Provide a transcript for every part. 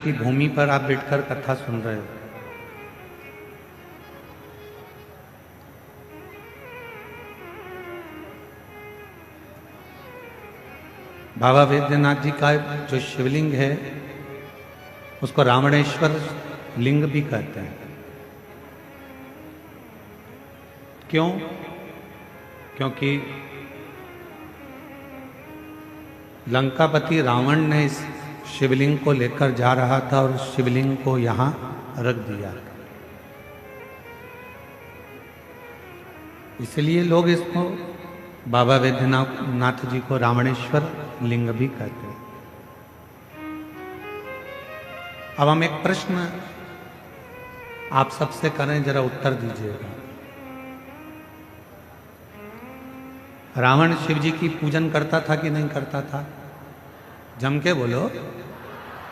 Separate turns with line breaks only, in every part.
की भूमि पर आप बैठकर कथा सुन रहे हो। बाबा वैद्यनाथ जी का जो शिवलिंग है उसको रावणेश्वर लिंग भी कहते हैं। क्यों? क्योंकि लंकापति रावण ने इस शिवलिंग को लेकर जा रहा था और शिवलिंग को यहां रख दिया, इसलिए लोग इसको बाबा वैद्यनाथ जी को रावणेश्वर लिंग भी कहते हैं। अब हम एक प्रश्न आप सबसे करें, जरा उत्तर दीजिएगा। रावण शिव जी की पूजन करता था कि नहीं करता था? जम के बोलो।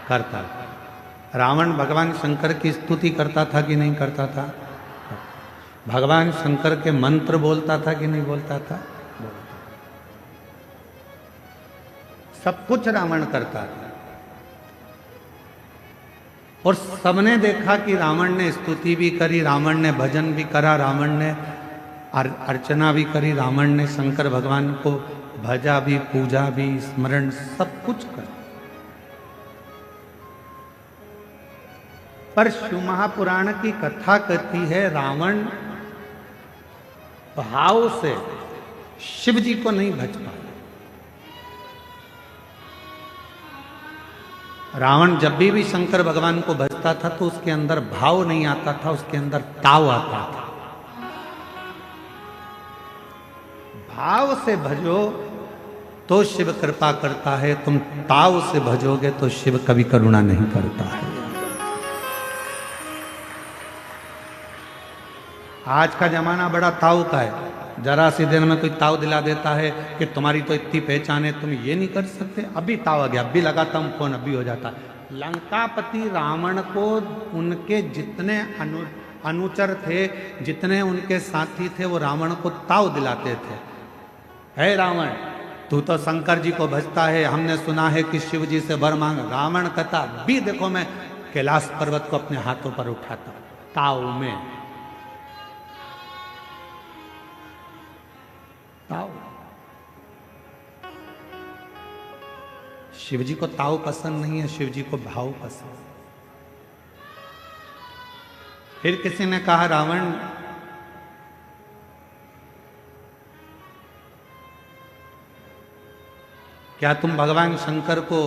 करता था। रावण भगवान शंकर की स्तुति करता था कि नहीं करता था? भगवान शंकर के मंत्र बोलता था कि नहीं बोलता था? बोलता। सब कुछ रावण करता था और सबने देखा कि रावण ने स्तुति भी करी, रावण ने भजन भी करा, रावण ने अर्चना भी करी, रावण ने शंकर भगवान को भजा भी, पूजा भी, स्मरण सब कुछ कर। पर शिव महापुराण की कथा कहती है रावण भाव से शिव जी को नहीं भज पाया। रावण जब भी शंकर भगवान को भजता था तो उसके अंदर भाव नहीं आता था, उसके अंदर ताव आता था। भाव से भजो तो शिव कृपा करता है, तुम ताव से भजोगे तो शिव कभी करुणा नहीं करता है। आज का जमाना बड़ा ताव का है, जरा सी देर में कोई ताव दिला देता है कि तुम्हारी तो इतनी पहचान है, तुम ये नहीं कर सकते, अभी ताव आ गया, अभी लगाता हूं फोन, अभी हो जाता। लंकापति रावण को उनके जितने अनुचर थे, जितने उनके साथी थे, वो रावण को ताव दिलाते थे। हे रावण, तू तो शंकर जी को भजता है, हमने सुना है कि शिव जी से वर मांग। रावण कहता भी देखो मैं कैलाश पर्वत को अपने हाथों पर उठाता ताव में। ताव। शिव जी को ताव पसंद नहीं है, शिव जी को भाव पसंद। फिर किसी ने कहा रावण, क्या तुम भगवान शंकर को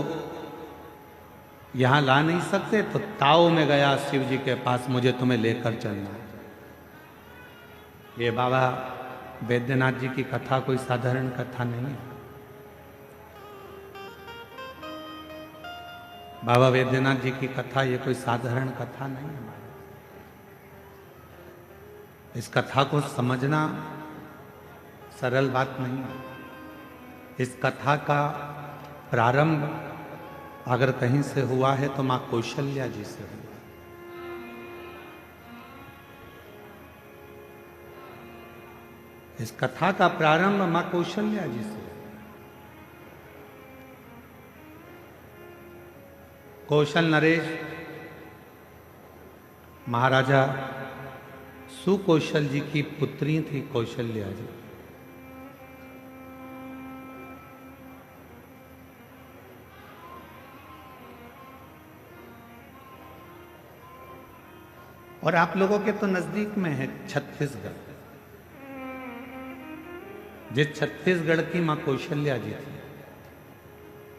यहां ला नहीं सकते? तो ताव में गया शिव जी के पास, मुझे तुम्हें लेकर चलना है। ये बाबा वैद्यनाथ जी की कथा कोई साधारण कथा नहीं है। बाबा वैद्यनाथ जी की कथा ये कोई साधारण कथा नहीं है। इस कथा को समझना सरल बात नहीं है। इस कथा का प्रारंभ अगर कहीं से हुआ है तो मां कौशल्या जी से हुआ। इस कथा का प्रारंभ मां कौशल्या जी से। कौशल नरेश महाराजा सुकौशल जी की पुत्री थी कौशल्या जी। और आप लोगों के तो नजदीक में है छत्तीसगढ़। जिस छत्तीसगढ़ की मां कौशल्या जी थी,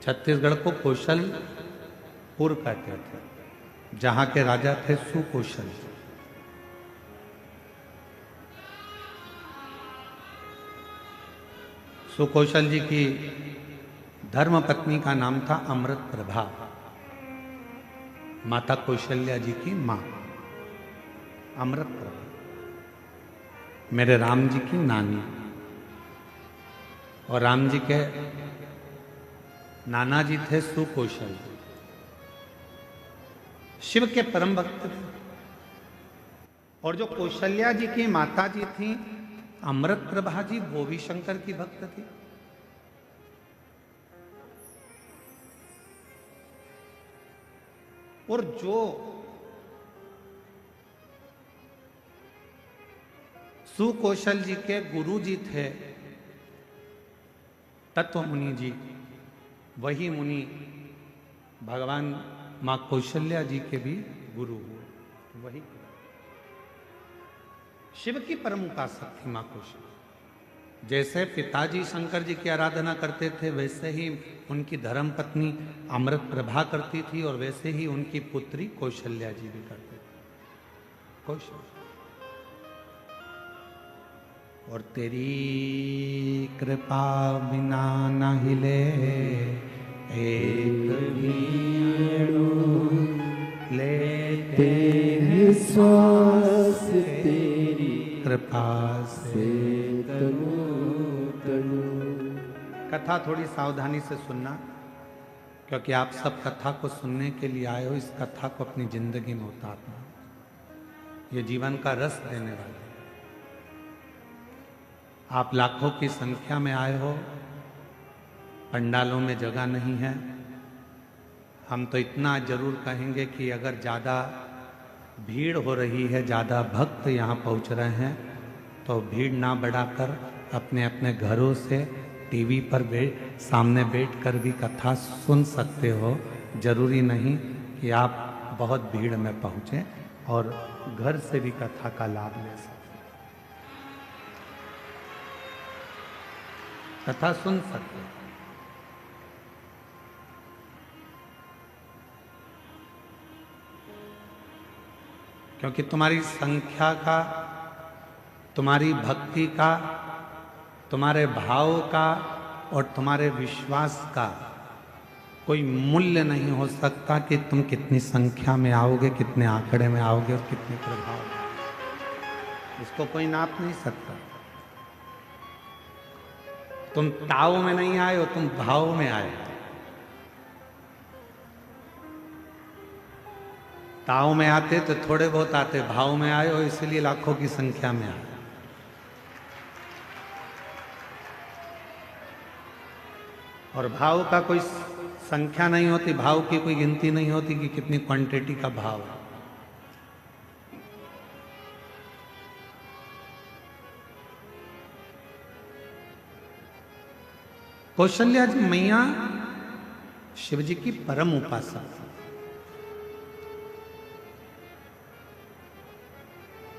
छत्तीसगढ़ को कौशलपुर कहते थे, जहां के राजा थे सुकौशल। सुकौशल जी की धर्म पत्नी का नाम था अमृत प्रभा, माता कौशल्या जी की मां अमृत प्रभा, मेरे राम जी की नानी। और राम जी के नाना जी थे सुकौशल, शिव के परम भक्त थे। और जो कौशल्या जी की माता जी थी अमृत प्रभा जी, वो भी शंकर की भक्त थी। और जो सुकौशल जी के गुरु जी थे तत्व मुनि जी, वही मुनि भगवान मां कौशल्या जी के भी गुरु हुए। वही शिव की परम उपासक थी मां कौशल्या। जैसे पिताजी शंकर जी की आराधना करते थे, वैसे ही उनकी धर्मपत्नी अमृत प्रभा करती थी, और वैसे ही उनकी पुत्री कौशल्या जी भी करते थे। कौशल्या। और तेरी कृपा बिना न हिले एक लेते हैं श्वास तेरी कृपा से तनु तनु। कथा थोड़ी सावधानी से सुनना, क्योंकि आप सब कथा को सुनने के लिए आए हो। इस कथा को अपनी जिंदगी में उतारना, ये जीवन का रस देने वाली। आप लाखों की संख्या में आए हो, पंडालों में जगह नहीं है। हम तो इतना जरूर कहेंगे कि अगर ज़्यादा भीड़ हो रही है, ज़्यादा भक्त यहाँ पहुँच रहे हैं, तो भीड़ ना बढ़ाकर अपने अपने घरों से टीवी पर सामने बैठकर भी कथा सुन सकते हो। जरूरी नहीं कि आप बहुत भीड़ में पहुँचें, और घर से भी कथा का लाभ ले सकते, कथा सुन सकते हो। क्योंकि तुम्हारी संख्या का, तुम्हारी भक्ति का, तुम्हारे भाव का और तुम्हारे विश्वास का कोई मूल्य नहीं हो सकता कि तुम कितनी संख्या में आओगे, कितने आंकड़े में आओगे और कितने प्रभाव। इसको कोई नाप नहीं सकता। तुम ताव में नहीं आए हो, तुम भाव में आए। ताव में आते तो थोड़े बहुत आते, भाव में आए हो इसलिए लाखों की संख्या में आए। और भाव का कोई संख्या नहीं होती, भाव की कोई गिनती नहीं होती कि कितनी क्वांटिटी का भाव है। कौशल्या जी मैया शिव जी की परम उपासक,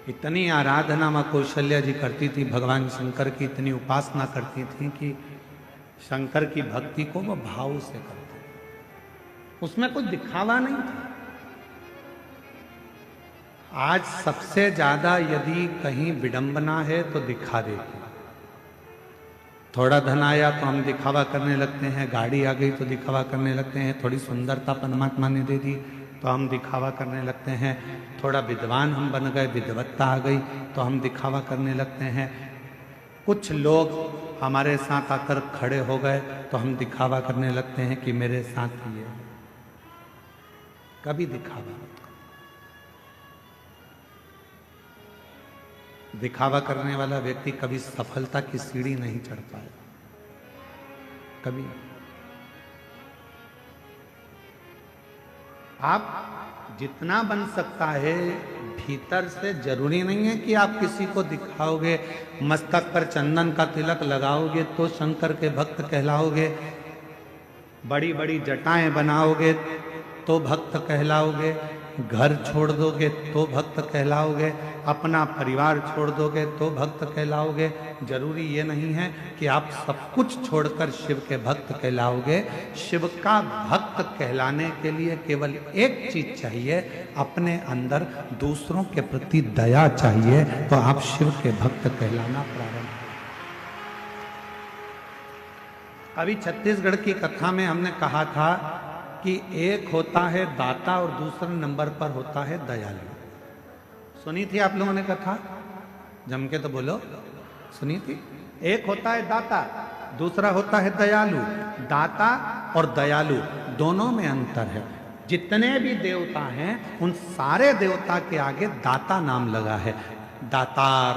इतनी आराधना मां कौशल्या जी करती थी, भगवान शंकर की इतनी उपासना करती थी कि शंकर की भक्ति को वो भाव से करते, उसमें कोई दिखावा नहीं था। आज सबसे ज्यादा यदि कहीं विडंबना है तो दिखा देती। थोड़ा धन आया तो हम दिखावा करने लगते हैं, गाड़ी आ गई तो दिखावा करने लगते हैं, थोड़ी सुंदरता परमात्मा ने दे दी तो हम दिखावा करने लगते हैं, थोड़ा विद्वान हम बन गए, विद्वत्ता आ गई तो हम दिखावा करने लगते हैं, कुछ लोग हमारे साथ आकर खड़े हो गए तो हम दिखावा करने लगते हैं कि मेरे साथ ये। कभी दिखावा, दिखावा करने वाला व्यक्ति कभी सफलता की सीढ़ी नहीं चढ़ पाए, कभी। आप जितना बन सकता है भीतर से, जरूरी नहीं है कि आप किसी को दिखाओगे। मस्तक पर चंदन का तिलक लगाओगे तो शंकर के भक्त कहलाओगे, बड़ी बड़ी जटाएं बनाओगे तो भक्त कहलाओगे, घर छोड़ दोगे तो भक्त कहलाओगे, अपना परिवार छोड़ दोगे तो भक्त कहलाओगे। जरूरी ये नहीं है कि आप सब कुछ छोड़कर शिव के भक्त कहलाओगे। शिव का भक्त कहलाने के लिए केवल एक चीज चाहिए, अपने अंदर दूसरों के प्रति दया चाहिए, तो आप शिव के भक्त कहलाना प्रारंभ। अभी छत्तीसगढ़ की कथा में हमने कहा था कि एक होता है दाता और दूसरे नंबर पर होता है दयालु। सुनी थी आप लोगों ने कथा? जम के तो बोलो, सुनी थी? एक होता है दाता, दूसरा होता है दयालु। दाता और दयालु दोनों में अंतर है। जितने भी देवता हैं उन सारे देवता के आगे दाता नाम लगा है। दातार,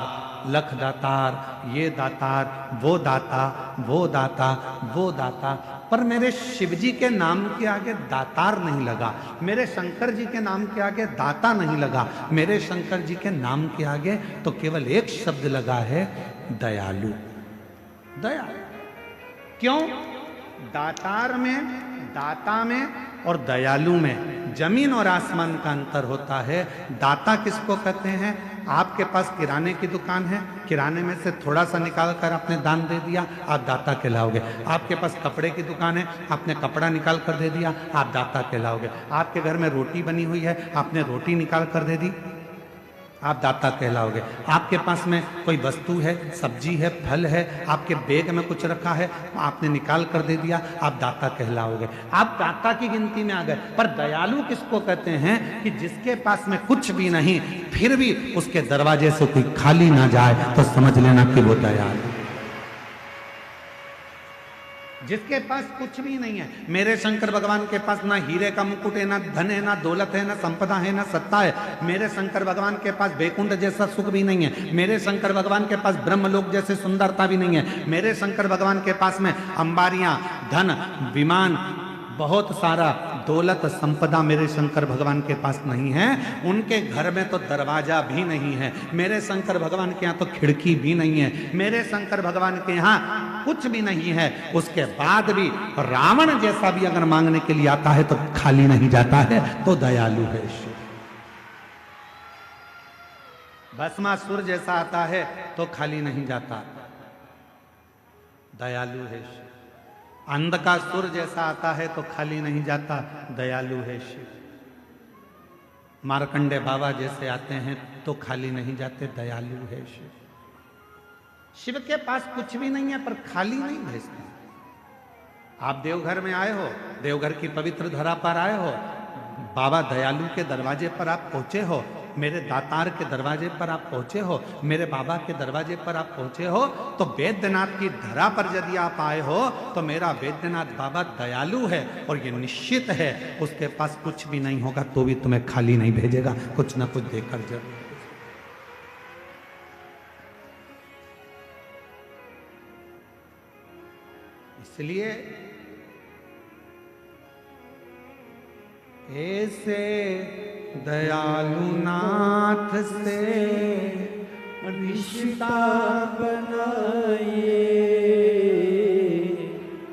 लख दातार, ये दातार, वो दाता, वो दाता, वो दाता, पर मेरे शिव जी के नाम के आगे दातार नहीं लगा, मेरे शंकर जी के नाम के आगे दाता नहीं लगा, मेरे शंकर जी के नाम के आगे तो केवल एक शब्द लगा है, दयालु। दया क्यों? दातार में, दाता में और दयालु में जमीन और आसमान का अंतर होता है। दाता किसको कहते हैं? आपके पास किराने की दुकान है, किराने में से थोड़ा सा निकाल कर आपने दान दे दिया, आप दाता कहलाओगे। आपके पास कपड़े की दुकान है, आपने कपड़ा निकाल कर दे दिया, आप दाता कहलाओगे। आपके घर में रोटी बनी हुई है, आपने रोटी निकाल कर दे दी, आप दाता कहलाओगे। आपके पास में कोई वस्तु है, सब्जी है, फल है, आपके बैग में कुछ रखा है, आपने निकाल कर दे दिया, आप दाता कहलाओगे। आप दाता की गिनती में आ गए। पर दयालु किसको कहते हैं? कि जिसके पास में कुछ भी नहीं, फिर भी उसके दरवाजे से कोई खाली ना जाए तो समझ लेना कि वो दयालु। जिसके पास कुछ भी नहीं है, मेरे शंकर भगवान के पास ना हीरे का मुकुट है, ना धन है, ना दौलत है, ना संपदा है, ना सत्ता है। मेरे शंकर भगवान के पास बैकुंठ जैसा सुख भी नहीं है, मेरे शंकर भगवान के पास ब्रह्मलोक जैसे सुंदरता भी नहीं है, मेरे शंकर भगवान के पास में अंबारियां, धन, विमान, बहुत सारा दौलत संपदा मेरे शंकर भगवान के पास नहीं है। उनके घर में तो दरवाजा भी नहीं है, मेरे शंकर भगवान के यहाँ तो खिड़की भी नहीं है, मेरे शंकर भगवान के यहाँ कुछ भी नहीं है। उसके बाद भी रावण जैसा भी अगर मांगने के लिए आता है तो खाली नहीं जाता है, तो दयालु है शिव। भस्मासुर जैसा आता है तो खाली नहीं जाता, दयालु है शिव। अंधकासुर जैसा आता है तो खाली नहीं जाता, दयालु है शिव। मार्कंडे बाबा जैसे आते हैं तो खाली नहीं जाते, दयालु है शिव। शिव के पास कुछ भी नहीं है पर खाली नहीं भेजते। आप देवघर में आए हो, देवघर की पवित्र धरा पर आए हो, बाबा दयालु के दरवाजे पर आप पहुंचे हो, मेरे दातार के दरवाजे पर आप पहुंचे हो, मेरे बाबा के दरवाजे पर आप पहुंचे हो, तो वैद्यनाथ की धरा पर यदि आप आए हो तो मेरा वैद्यनाथ बाबा दयालु है और ये निश्चित है उसके पास कुछ भी नहीं होगा तो भी तुम्हें खाली नहीं भेजेगा, कुछ ना कुछ देकर जरूर। इसलिए ऐसे दयालु नाथ से रिश्ता बनाइए,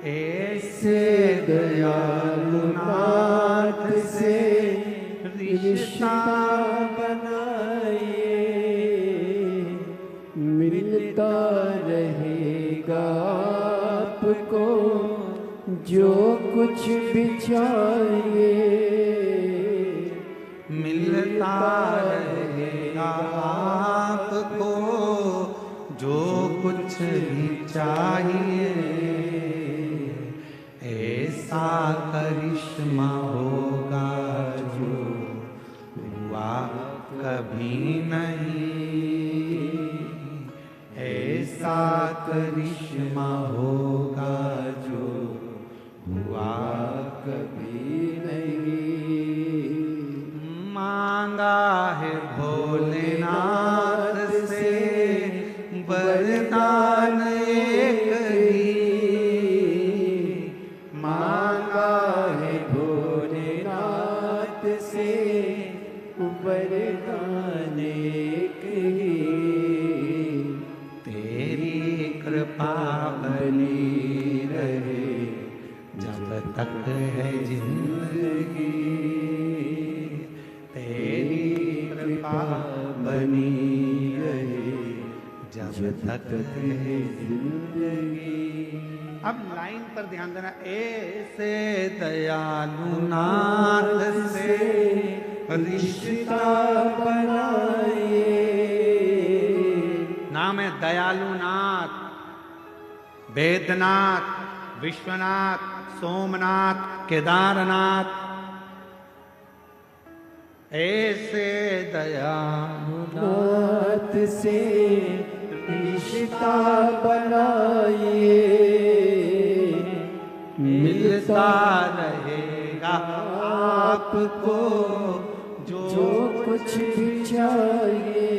ऐसे दयालु नाथ से रिश्ता बनाइए,
मिलता रहेगा आपको जो कुछ भी चाहिए,
मिलता रहेगा आपको जो कुछ भी चाहिए। ऐसा करिश्मा होगा जो हुआ कभी नहीं, ऐसा करिश्मा होगा जो हुआ
कभी नहीं।
मांगा है भोलेनाथ से वरदान एक ही,
मांगा है भोलेनाथ से वरदान एक ही,
तेरी कृपा बनी रहे जब तक है जिंदगी, तेरी कृपा बनी रहे जब तक है जिंदगी। अब लाइन पर ध्यान देना, ऐसे दयालु नाथ से रिश्ता
बनाइए।
नाम है दयालु नाथ, वेदनाथ, विश्वनाथ, सोमनाथ, केदारनाथ। ऐसे दयालु
नाथ से रिश्ता बनाइए,
मिलता रहेगा आपको
जो कुछ भी चाहिए।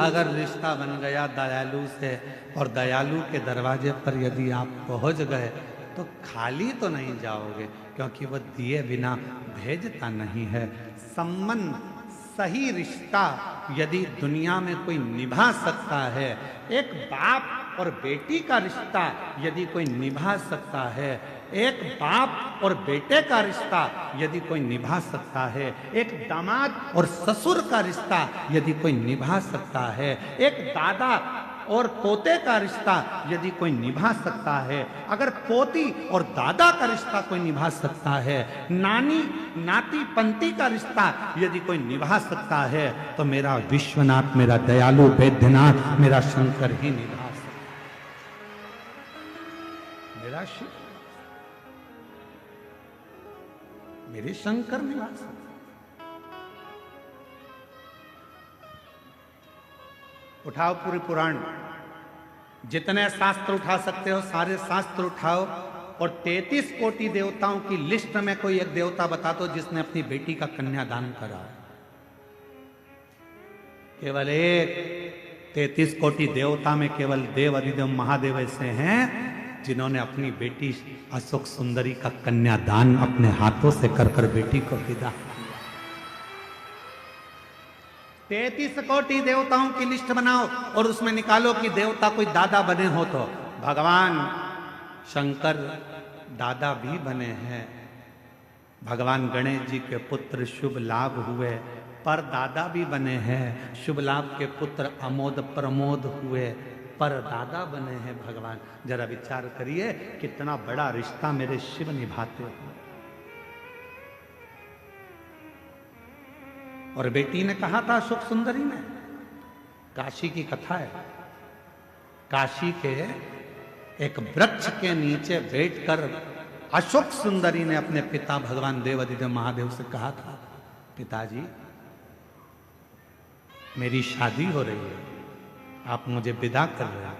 अगर रिश्ता बन गया दयालु से और दयालु के दरवाजे पर यदि आप पहुंच गए तो खाली तो नहीं जाओगे, क्योंकि वह दिए बिना भेजता नहीं है। संबंध, सही रिश्ता यदि दुनिया में कोई निभा सकता है, एक बाप और बेटी का रिश्ता यदि कोई निभा सकता है, एक बाप और बेटे का रिश्ता यदि कोई निभा सकता है, एक दामाद और ससुर का रिश्ता यदि कोई निभा सकता है, एक दादा और पोते का रिश्ता यदि कोई निभा सकता है, अगर पोती और दादा का रिश्ता कोई निभा सकता है, नानी नाती पंती का रिश्ता यदि कोई निभा सकता है, तो मेरा विश्वनाथ, मेरा दयालु वैद्यनाथ, मेरा शंकर ही निभा सकता है। मेरा शिव, मेरे शंकर निभा सकते। उठाओ पूरे पुराण, जितने शास्त्र उठा सकते हो सारे शास्त्र उठाओ, और 33 कोटि देवताओं की लिस्ट में कोई एक देवता बता दो जिसने अपनी बेटी का कन्यादान करा। केवल एक, 33 कोटि देवता में केवल देव अधिदेव महादेव ऐसे हैं जिन्होंने अपनी बेटी अशोक सुंदरी का कन्यादान अपने हाथों से कर कर बेटी को विदा। 33 कोटि देवताओं की लिस्ट बनाओ और उसमें निकालो कि देवता कोई दादा बने हो तो भगवान शंकर दादा भी बने हैं। भगवान गणेश जी के पुत्र शुभ लाभ हुए पर दादा भी बने हैं। शुभ लाभ के पुत्र अमोद प्रमोद हुए पर दादा बने हैं भगवान। जरा विचार करिए कितना बड़ा रिश्ता मेरे शिव निभाते हैं। और बेटी ने कहा था अशोक सुंदरी ने, काशी की कथा है, काशी के एक वृक्ष के नीचे बैठकर अशोक सुंदरी ने अपने पिता भगवान देव अधिदेव महादेव से कहा था, पिताजी मेरी शादी हो रही है, आप मुझे विदा कर रहे हैं,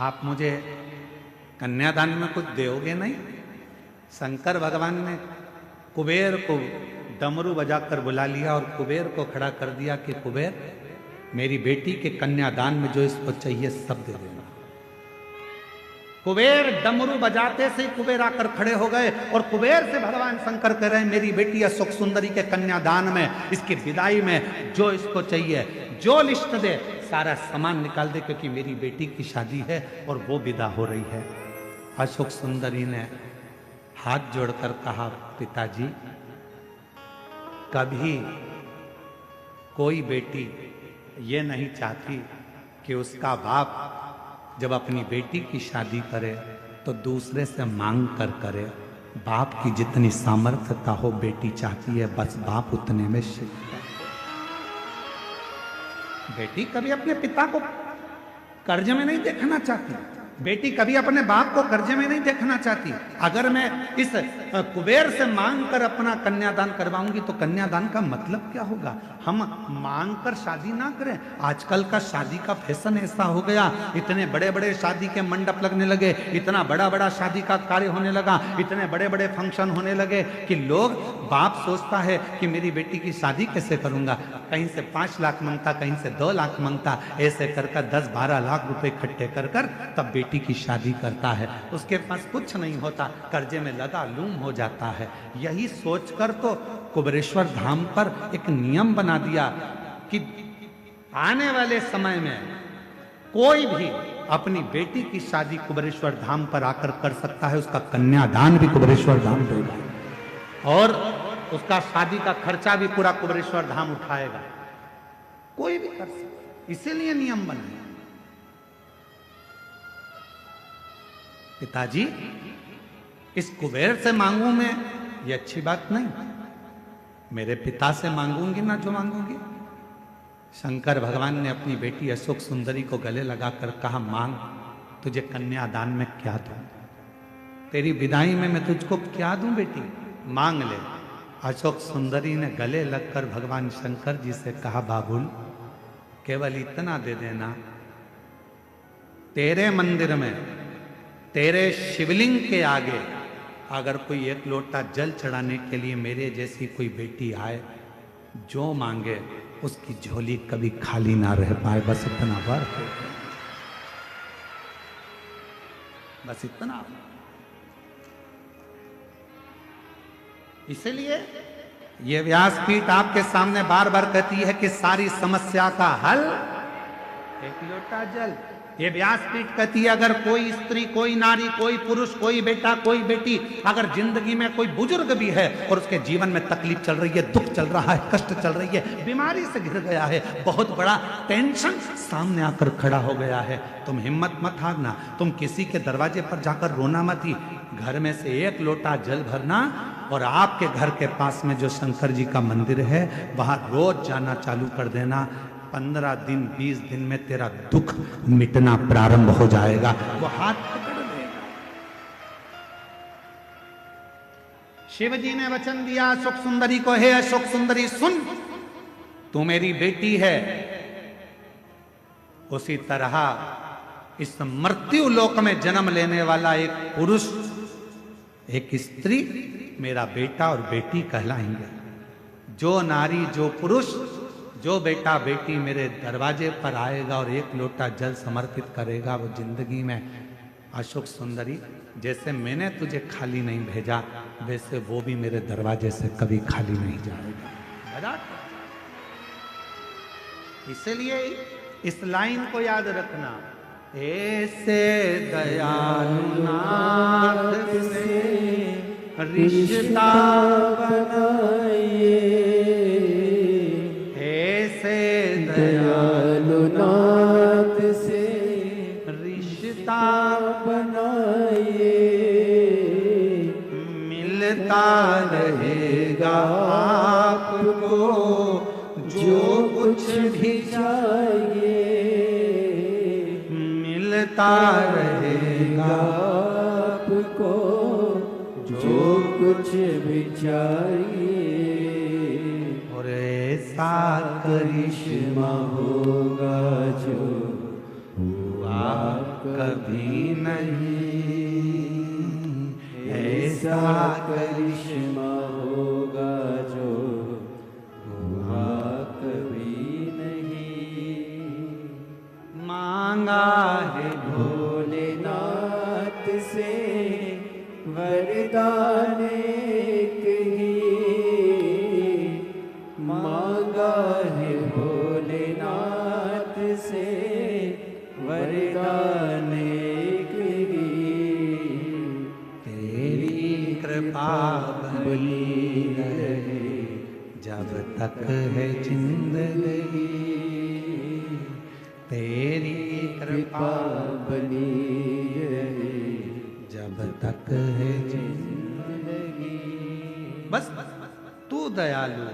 आप मुझे कन्यादान में कुछ दोगे नहीं? शंकर भगवान ने कुबेर को डमरू बजाकर बुला लिया और कुबेर को खड़ा कर दिया कि कुबेर मेरी बेटी के कन्यादान में जो इसको चाहिए सब दे देना। कुबेर डमरू बजाते से कुबेर आकर खड़े हो गए और कुबेर से भगवान शंकर कह रहे हैं मेरी बेटी अशोक सुंदरी के कन्यादान में, इसकी विदाई में जो इसको चाहिए, जो लिस्ट दे सारा सामान निकाल दे, क्योंकि मेरी बेटी की शादी है और वो विदा हो रही है। अशोक सुंदरी ने हाथ जोड़कर कहा, पिताजी कभी कोई बेटी ये नहीं चाहती कि उसका बाप जब अपनी बेटी की शादी करे तो दूसरे से मांग कर करे। बाप की जितनी सामर्थ्यता हो बेटी चाहती है बस बाप उतने में शिफ्ट। बेटी कभी अपने पिता को कर्ज में नहीं देखना चाहती, बेटी कभी अपने बाप को कर्जे में नहीं देखना चाहती। अगर मैं इस कुबेर से मांग कर अपना कन्यादान करवाऊंगी तो कन्यादान का मतलब क्या होगा? हम मांग कर शादी ना करें। आजकल का शादी का फैशन ऐसा हो गया, इतने बड़े बड़े शादी के मंडप लगने लगे, इतना बड़ा बड़ा शादी का कार्य होने लगा, इतने बड़े बड़े फंक्शन होने लगे कि लोग, बाप सोचता है कि मेरी बेटी की शादी कैसे करूंगा, कहीं से 5 लाख मांगता, कहीं से 2 लाख मांगता, ऐसे कर 10-12 लाख रुपए इकट्ठे कर तब बेटी की शादी करता है। उसके पास कुछ नहीं होता, कर्जे में लदा लूम हो जाता है। यही सोचकर तो कुबेरेश्वर धाम पर एक नियम बना दिया कि आने वाले समय में कोई भी अपनी बेटी की शादी कुबेरेश्वर धाम पर आकर कर सकता है, उसका कन्यादान भी कुबेरेश्वर धाम देगा और उसका शादी का खर्चा भी पूरा कुबेरेश्वर धाम उठाएगा। कोई भी कर सकता, इसीलिए नियम बनाया। पिताजी इस कुबेर से मांगू मैं, ये अच्छी बात नहीं, मेरे पिता से मांगूंगी ना जो मांगूंगी। शंकर भगवान ने अपनी बेटी अशोक सुंदरी को गले लगाकर कहा, मांग, तुझे कन्यादान में क्या दूं, तेरी विदाई में मैं तुझको क्या दूं बेटी, मांग ले। अशोक सुंदरी ने गले लगकर भगवान शंकर जी से कहा, बाबुल केवल इतना दे देना, तेरे मंदिर में तेरे शिवलिंग के आगे अगर कोई 1 लोटा जल चढ़ाने के लिए मेरे जैसी कोई बेटी आए, जो मांगे उसकी झोली कभी खाली ना रह पाए, बस इतना बार हो, बस इतना। इसलिए ये व्यासपीठ आपके सामने बार बार कहती है कि सारी समस्या का हल एक लोटा जल। ये व्यासपीठ कहती है अगर कोई स्त्री, कोई नारी, कोई पुरुष, कोई बेटा, कोई बेटी, अगर जिंदगी में कोई बुजुर्ग भी है और उसके जीवन में तकलीफ चल रही है, दुख चल रहा है, कष्ट चल रही है, बीमारी से घिर गया है, बहुत बड़ा टेंशन सामने आकर खड़ा हो गया है, तुम हिम्मत मत हारना, तुम किसी के दरवाजे पर जाकर रोना मत ही, घर में से एक लोटा जल भरना और आपके घर के पास में जो शंकर जी का मंदिर है वहां रोज जाना चालू कर देना। 15 दिन 20 दिन में तेरा दुख मिटना प्रारंभ हो जाएगा। वो हाथ पकड़ लेगा। शिव जी ने वचन दिया सुख सुंदरी को, हे अशोक सुंदरी सुन, तू मेरी बेटी है। उसी तरह इस मृत्यु लोक में जन्म लेने वाला एक पुरुष, एक स्त्री मेरा बेटा और बेटी कहलाएंगे। जो नारी, जो पुरुष, जो बेटा बेटी मेरे दरवाजे पर आएगा और एक लोटा जल समर्पित करेगा, वो जिंदगी में अशोक सुंदरी जैसे मैंने तुझे खाली नहीं भेजा, वैसे वो भी मेरे दरवाजे से कभी खाली नहीं जाएगा। इसलिए इस लाइन को याद रखना, ऐसे दयालु नाथ से रिश्ता
बनाइए,
ऐसे
दयालु नाथ से
रिश्ता
बनाइए,
मिलता रहेगा आपको जो कुछ भी
चाहिए,
मिलता रहेगा
आपको जो कुछ भी चाहिए।
और ऐसा
करिश्मा होगा जो
हुआ कभी नहीं,
ऐसा करिश्मा होगा जो हुआ कभी नहीं।
मांगा है
भोलेनाथ से वरदान एक ही, मांगा है भोलेनाथ से वरदान एक ही।
तेरी कृपा बनी रहे जब तक है जिंदगी, तेरी कृपा
बनी रहे
जब तक है जिंदगी। बस तू दयालु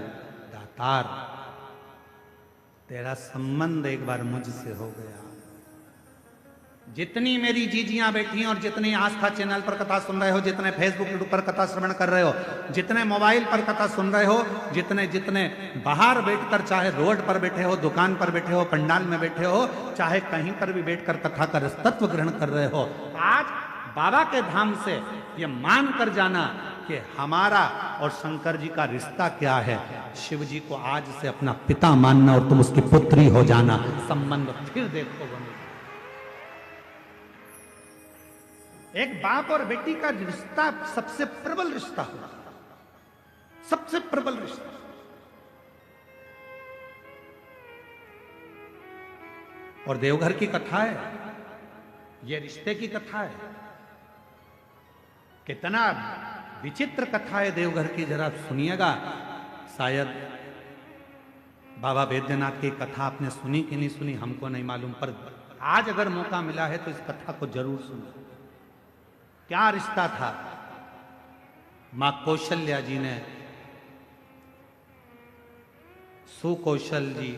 दातार, तेरा संबंध एक बार मुझसे हो गया। जितनी मेरी जीजियां बैठी हैं और जितनी आस्था चैनल पर कथा सुन रहे हो, जितने फेसबुक पर कथा श्रवण कर रहे हो, जितने मोबाइल पर कथा सुन रहे हो, जितने जितने बाहर बैठकर, चाहे रोड पर बैठे हो, दुकान पर बैठे हो, पंडाल में बैठे हो, चाहे कहीं पर भी बैठकर कथा का रसतत्व ग्रहण कर रहे हो, आज बाबा के धाम से ये मान कर जाना कि हमारा और शंकर जी का रिश्ता क्या है। शिव जी को आज से अपना पिता मानना और तुम उसकी पुत्री हो जाना, संबंध फिर देखो बनेगा। एक बाप और बेटी का रिश्ता सबसे प्रबल रिश्ता होता है, सबसे प्रबल रिश्ता। और देवघर की कथा है, यह रिश्ते की कथा है। कितना विचित्र कथा है देवघर की, जरा सुनिएगा। शायद बाबा वैद्यनाथ की कथा आपने सुनी कि नहीं सुनी हमको नहीं मालूम, पर आज अगर मौका मिला है तो इस कथा को जरूर सुनो। क्या रिश्ता था। मां कौशल्या जी ने सुकौशल जी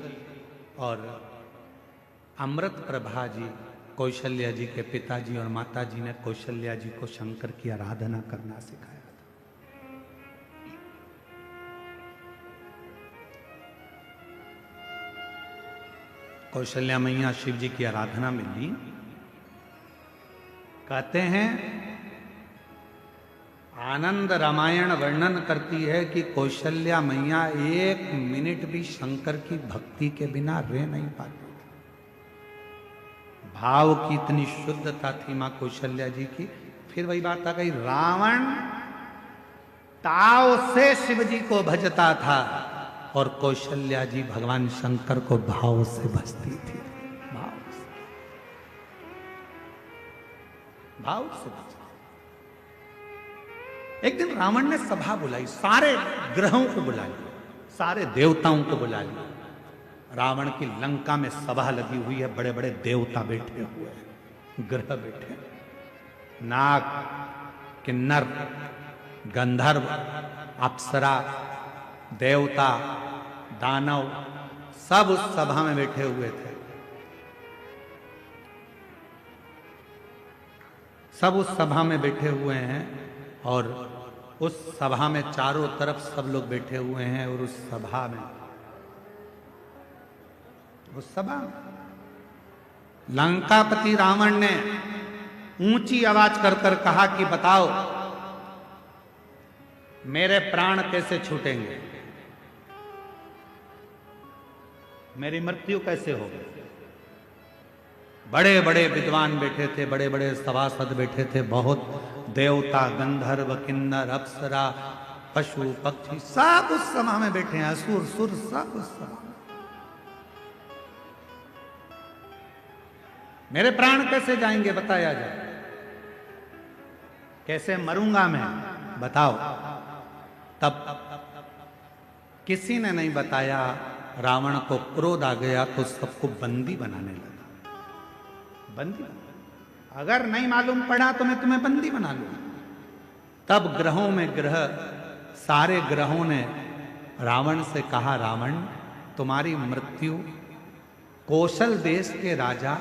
और अमृत प्रभा जी, कौशल्या जी के पिताजी और माताजी ने कौशल्या जी को शंकर की आराधना करना सिखाया था। कौशल्या मैया शिव जी की आराधना में ली। कहते हैं आनंद रामायण वर्णन करती है कि कौशल्या मैया 1 मिनट भी शंकर की भक्ति के बिना रह नहीं पाती। भाव की इतनी शुद्धता थी मां कौशल्या जी की। फिर वही बात आ गई, रावण ताव से शिव जी को भजता था और कौशल्या जी भगवान शंकर को भाव से भजती थी। भाव से भजती। एक दिन रावण ने सभा बुलाई, सारे ग्रहों को बुला लिया, सारे देवताओं को बुला लिया। रावण की लंका में सभा लगी हुई है, बड़े बड़े देवता बैठे हुए हैं, ग्रह बैठे, नाग, किन्नर, गंधर्व, अप्सरा, देवता, दानव, सब उस सभा में बैठे हुए थे। सब उस सभा में बैठे हुए हैं और उस सभा में चारों तरफ सब लोग बैठे हुए हैं और उस सभा में लंकापति रावण ने ऊंची आवाज कर कर कहा कि बताओ मेरे प्राण कैसे छूटेंगे, मेरी मृत्यु कैसे होगी। बड़े बड़े विद्वान बैठे थे, बड़े बड़े सभासद बैठे थे, बहुत देवता, गंधर्व, किन्नर, अप्सरा, पशु, पक्षी सब उस सभा में बैठे हैं, असुर, सुर सब उस सभा में। मेरे प्राण कैसे जाएंगे बताया जाए, कैसे मरूंगा मैं बताओ। तब किसी ने नहीं बताया। रावण को क्रोध आ गया तो सबको बंदी बनाने लगा। बंदी, अगर नहीं मालूम पड़ा तो मैं तुम्हें बंदी बना लूं। तब ग्रहों में ग्रह, सारे ग्रहों ने रावण से कहा, रावण तुम्हारी मृत्यु कौशल देश के राजा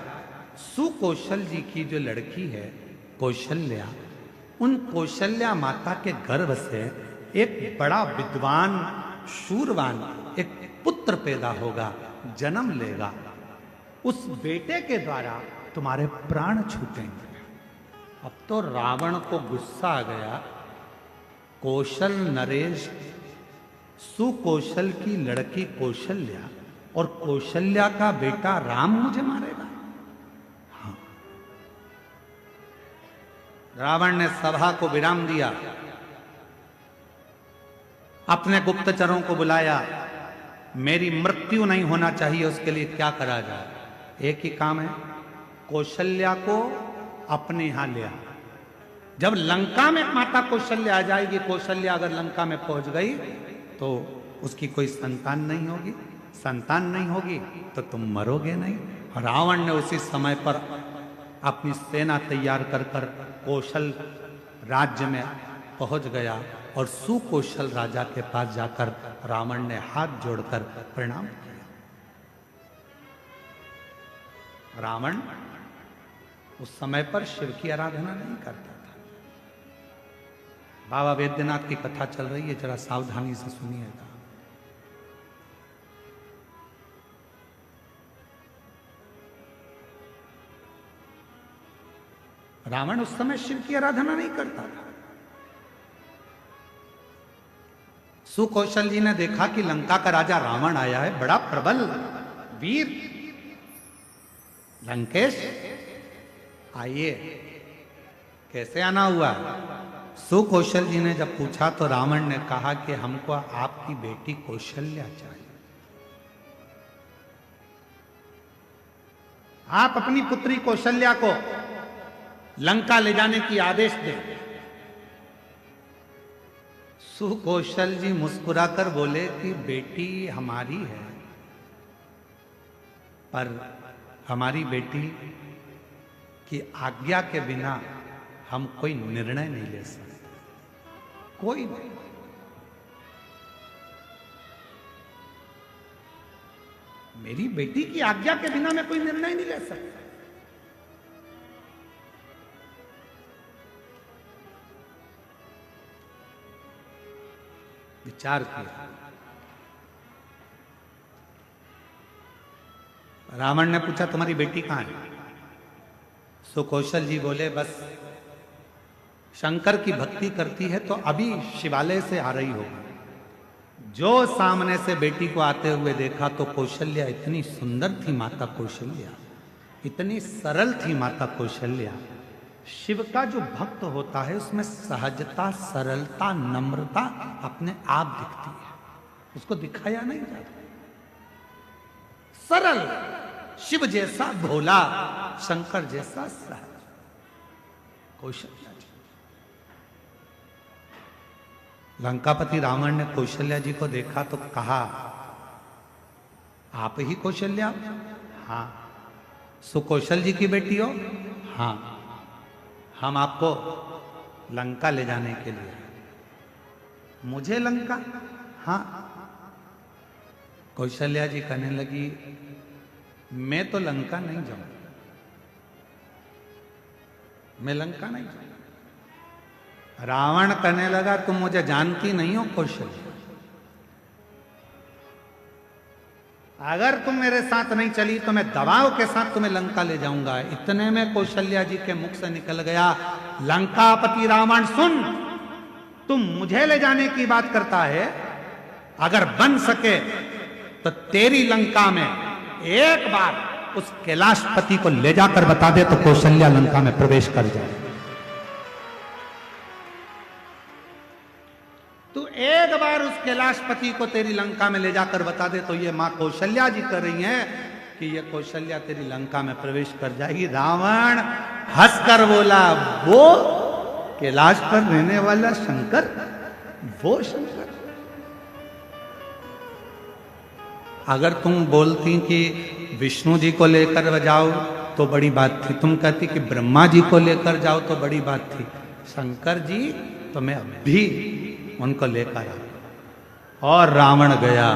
सुकौशल जी की जो लड़की है कौशल्या, उन कौशल्या माता के गर्भ से एक बड़ा विद्वान, शूरवान एक पुत्र पैदा होगा, जन्म लेगा। उस बेटे के द्वारा तुम्हारे प्राण छूटेंगे। अब तो रावण को गुस्सा आ गया। कौशल नरेश, सुकौशल की लड़की कौशल्या और कौशल्या का बेटा राम मुझे मारेगा। हाँ। रावण ने सभा को विराम दिया, अपने गुप्तचरों को बुलाया। मेरी मृत्यु नहीं होना चाहिए, उसके लिए क्या करा जाए। एक ही काम है, कौशल्या को अपने यहां ले आ। जब लंका में माता कौशल्या आ जाएगी, कौशल्या अगर लंका में पहुंच गई तो उसकी कोई संतान नहीं होगी। संतान नहीं होगी तो तुम मरोगे नहीं। रावण ने उसी समय पर अपनी सेना तैयार कर कर कौशल राज्य में पहुंच गया और सुकौशल राजा के पास जाकर रावण ने हाथ जोड़कर प्रणाम किया। रावण उस समय पर शिव की आराधना नहीं करता था। बाबा वैद्यनाथ की कथा चल रही है, जरा सावधानी से सुनिएगा। रावण उस समय शिव की आराधना नहीं करता था। सुकौशल जी ने देखा कि लंका का राजा रावण आया है, बड़ा प्रबल वीर। लंकेश आइए। कैसे आना हुआ? सुकौशल जी ने जब पूछा तो रावण ने कहा कि हमको आपकी बेटी कौशल्या चाहिए। आप अपनी पुत्री कौशल्या को लंका ले जाने की आदेश दें। सुकौशल जी मुस्कुराकर बोले कि बेटी हमारी है, पर हमारी बेटी की आज्ञा के बिना हम कोई निर्णय नहीं ले सकते। कोई नहीं। मेरी बेटी की आज्ञा के बिना मैं कोई निर्णय नहीं ले सकता। विचार किया। रावण ने पूछा तुम्हारी बेटी कहां है? सुकौशल जी बोले बस शंकर की भक्ति करती है तो अभी शिवालय से आ रही होगी, जो सामने से बेटी को आते हुए देखा तो कौशल्या इतनी सुंदर थी माता कौशल्या, इतनी सरल थी माता कौशल्या। शिव का जो भक्त होता है उसमें सहजता, सरलता, नम्रता अपने आप दिखती है, उसको दिखाया नहीं जाता। सरल, शिव जैसा भोला, शंकर जैसा सहज कौशल्या जी। लंकापति रावण ने कौशल्या जी को देखा तो कहा, आप ही कौशल्या? हाँ। सुकौशल जी की बेटी हो? हाँ। हम आपको लंका ले जाने के लिए। मुझे लंका? हाँ। कौशल्या जी कहने लगी, मैं तो लंका नहीं जाऊंगा, मैं लंका नहीं जाऊंगा। रावण कहने लगा, तुम मुझे जानती नहीं हो कौशल्या, अगर तुम मेरे साथ नहीं चली तो मैं दबाव के साथ तुम्हें लंका ले जाऊंगा। इतने में कौशल्या जी के मुख से निकल गया, लंकापति रावण सुन, तुम मुझे ले जाने की बात करता है, अगर बन सके तो तेरी लंका में एक बार उस कैलाशपति को ले जाकर बता दे तो कौशल्या लंका में प्रवेश कर जाए। तू एक बार उस कैलाशपति को तेरी लंका में ले जाकर बता दे तो ये मां कौशल्या जी कर रही हैं कि ये कौशल्या तेरी लंका में प्रवेश कर जाएगी। रावण हंसकर बोला, वो कैलाश पर रहने वाला शंकर, वो शंकर? अगर तुम बोलती कि विष्णु जी को लेकर जाओ तो बड़ी बात थी, तुम कहती कि ब्रह्मा जी को लेकर जाओ तो बड़ी बात थी, शंकर जी तो मैं अभी उनको लेकर आ। और रावण गया,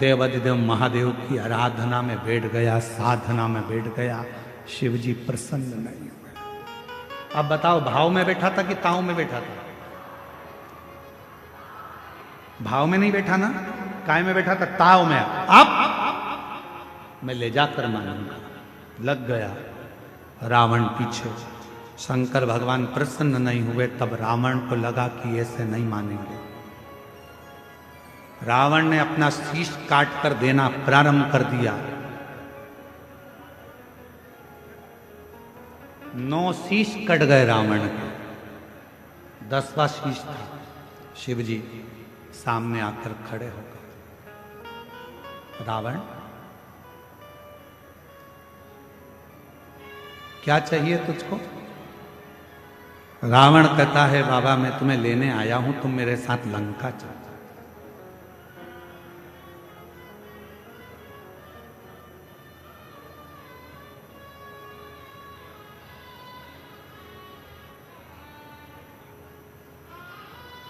देवाधिदेव महादेव की आराधना में बैठ गया, साधना में बैठ गया। शिव जी प्रसन्न नहीं हुए। अब बताओ, भाव में बैठा था कि ताव में बैठा था? भाव में नहीं बैठा ना, काय में बैठा था? ताव में। अब मैं ले जाकर मानूंगा। लग गया रावण पीछे। शंकर भगवान प्रसन्न नहीं हुए, तब रावण को लगा कि ऐसे नहीं मानेंगे। रावण ने अपना शीश काट कर देना प्रारंभ कर दिया। 9 शीश कट गए रावण के, 10वां शीश था। शिव जी सामने आकर खड़े हो गए। रावण, क्या चाहिए तुझको? रावण कहता है, बाबा मैं तुम्हें लेने आया हूं, तुम मेरे साथ लंका चलो।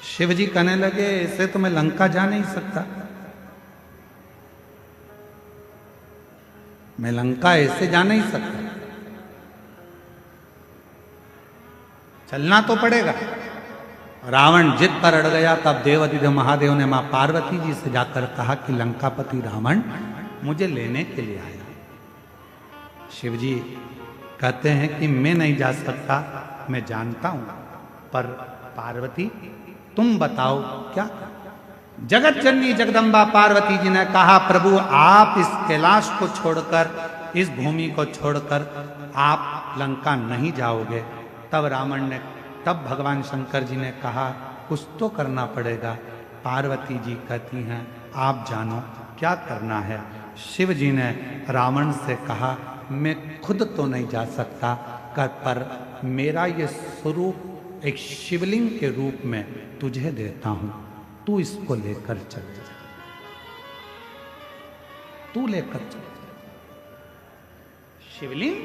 शिव जी कहने लगे, ऐसे तो मैं लंका जा नहीं सकता, मैं लंका ऐसे जा नहीं सकता, चलना तो पड़ेगा। रावण जिद पर अड़ गया। तब देवाधिदेव महादेव ने मां पार्वती जी से जाकर कहा कि लंकापति रावण मुझे लेने के लिए आया। शिव जी कहते हैं कि मैं नहीं जा सकता, मैं जानता हूं, पर पार्वती तुम बताओ क्या? जगत जननी जगदम्बा पार्वती जी ने कहा, प्रभु आप इस कैलाश को छोड़कर, इस भूमि को छोड़कर आप लंका नहीं जाओगे। तब भगवान शंकर जी ने कहा, कुछ तो करना पड़ेगा। पार्वती जी कहती हैं, आप जानो क्या करना है। शिव जी ने रावण से कहा, मैं खुद तो नहीं जा सकता, पर मेरा ये स्वरूप एक शिवलिंग के रूप में तुझे देता हूं, तू इसको लेकर चल जा, तू लेकर चल। शिवलिंग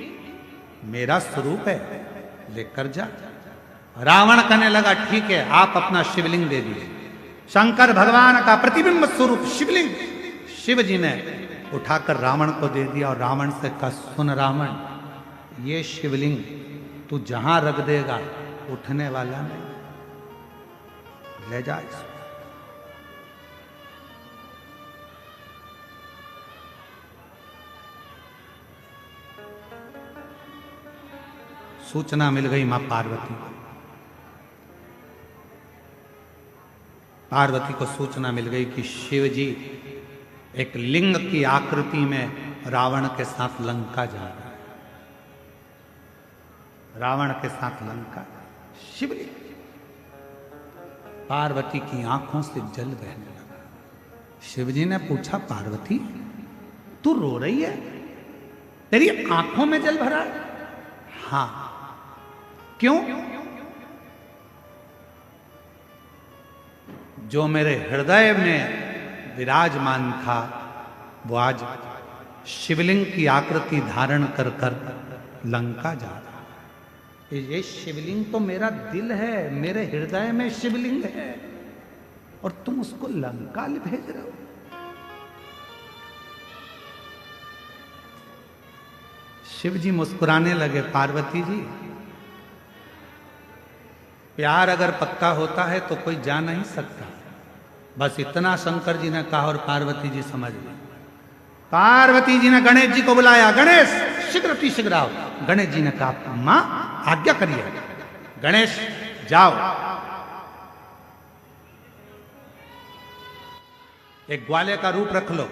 मेरा स्वरूप है, लेकर जा। रावण कहने लगा, ठीक है, आप अपना शिवलिंग दे दीजिए। शंकर भगवान का प्रतिबिंब स्वरूप शिवलिंग शिव जी ने उठाकर रावण को दे दिया और रावण से कहा, सुन रावण, ये शिवलिंग तू जहां रख देगा उठने वाला नहीं, ले जा इसको। सूचना मिल गई मां पार्वती को। पार्वती को सूचना मिल गई कि शिव जी एक लिंग की आकृति में रावण के साथ लंका जा रहे हैं। रावण के साथ लंका, शिवलिंग। पार्वती की आंखों से जल बहने लगा। शिवजी ने पूछा, पार्वती तू रो रही है? तेरी आंखों में जल भरा है? हां। क्यों? जो मेरे हृदय में विराजमान था वो आज शिवलिंग की आकृति धारण कर कर लंका जा रहा है। ये शिवलिंग तो मेरा दिल है, मेरे हृदय में शिवलिंग है, और तुम उसको लंका भेज रहे हो। शिव जी मुस्कुराने लगे, पार्वती जी प्यार अगर पक्का होता है तो कोई जा नहीं सकता। बस इतना शंकर जी ने कहा और पार्वती जी समझ गई। पार्वती जी ने गणेश जी को बुलाया, गणेश शीघ्र आओ। गणेश जी ने कहा, मां आज्ञा करिए। गणेश जाओ, एक ग्वाले का रूप रख लो,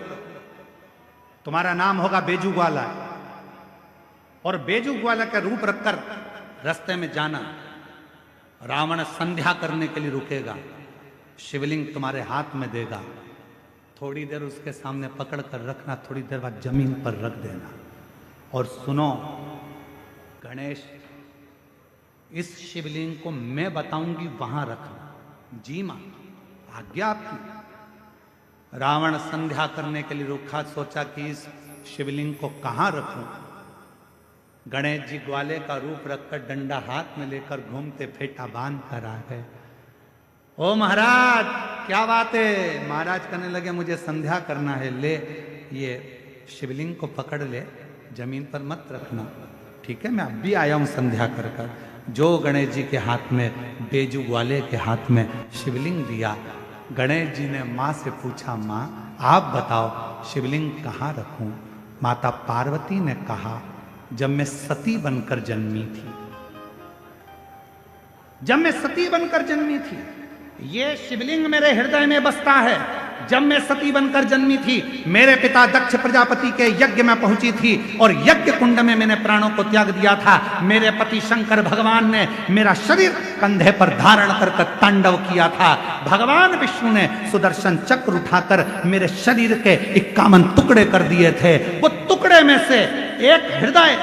तुम्हारा नाम होगा बेजू ग्वाला, और बेजू ग्वाला का रूप रखकर रास्ते में जाना। रावण संध्या करने के लिए रुकेगा, शिवलिंग तुम्हारे हाथ में देगा, थोड़ी देर उसके सामने पकड़ कर रखना, थोड़ी देर बाद जमीन पर रख देना। और सुनो गणेश, इस शिवलिंग को मैं बताऊंगी वहां रखना। जी मां, आज्ञा आपकी। रावण संध्या करने के लिए रुका, सोचा कि इस शिवलिंग को कहां रखूं। गणेश जी ग्वाले का रूप रखकर डंडा हाथ में लेकर घूमते फेटा बांध कर आ गए। ओ महाराज क्या बात है? महाराज कहने लगे, मुझे संध्या करना है, ले ये शिवलिंग को पकड़ ले, जमीन पर मत रखना। ठीक है, मैं अब भी आया हूं संध्या कर कर। जो गणेश जी के हाथ में, बेजू ग्वाले के हाथ में शिवलिंग दिया, गणेश जी ने मां से पूछा, मां आप बताओ शिवलिंग कहाँ रखूं? माता पार्वती ने कहा, जब मैं सती बनकर जन्मी थी, जब मैं सती बनकर जन्मी थी, ये शिवलिंग मेरे हृदय में बसता है। जब मैं सती बनकर जन्मी थी, मेरे पिता दक्ष प्रजापति के यज्ञ में पहुंची थी और यज्ञ कुंड में मैंने प्राणों को त्याग दिया था। मेरे पति शंकर भगवान ने मेरा शरीर कंधे पर धारण कर तांडव किया था। भगवान विष्णु ने सुदर्शन चक्र उठाकर मेरे शरीर के 51 टुकड़े कर दिए थे। वो टुकड़े में से एक हृदय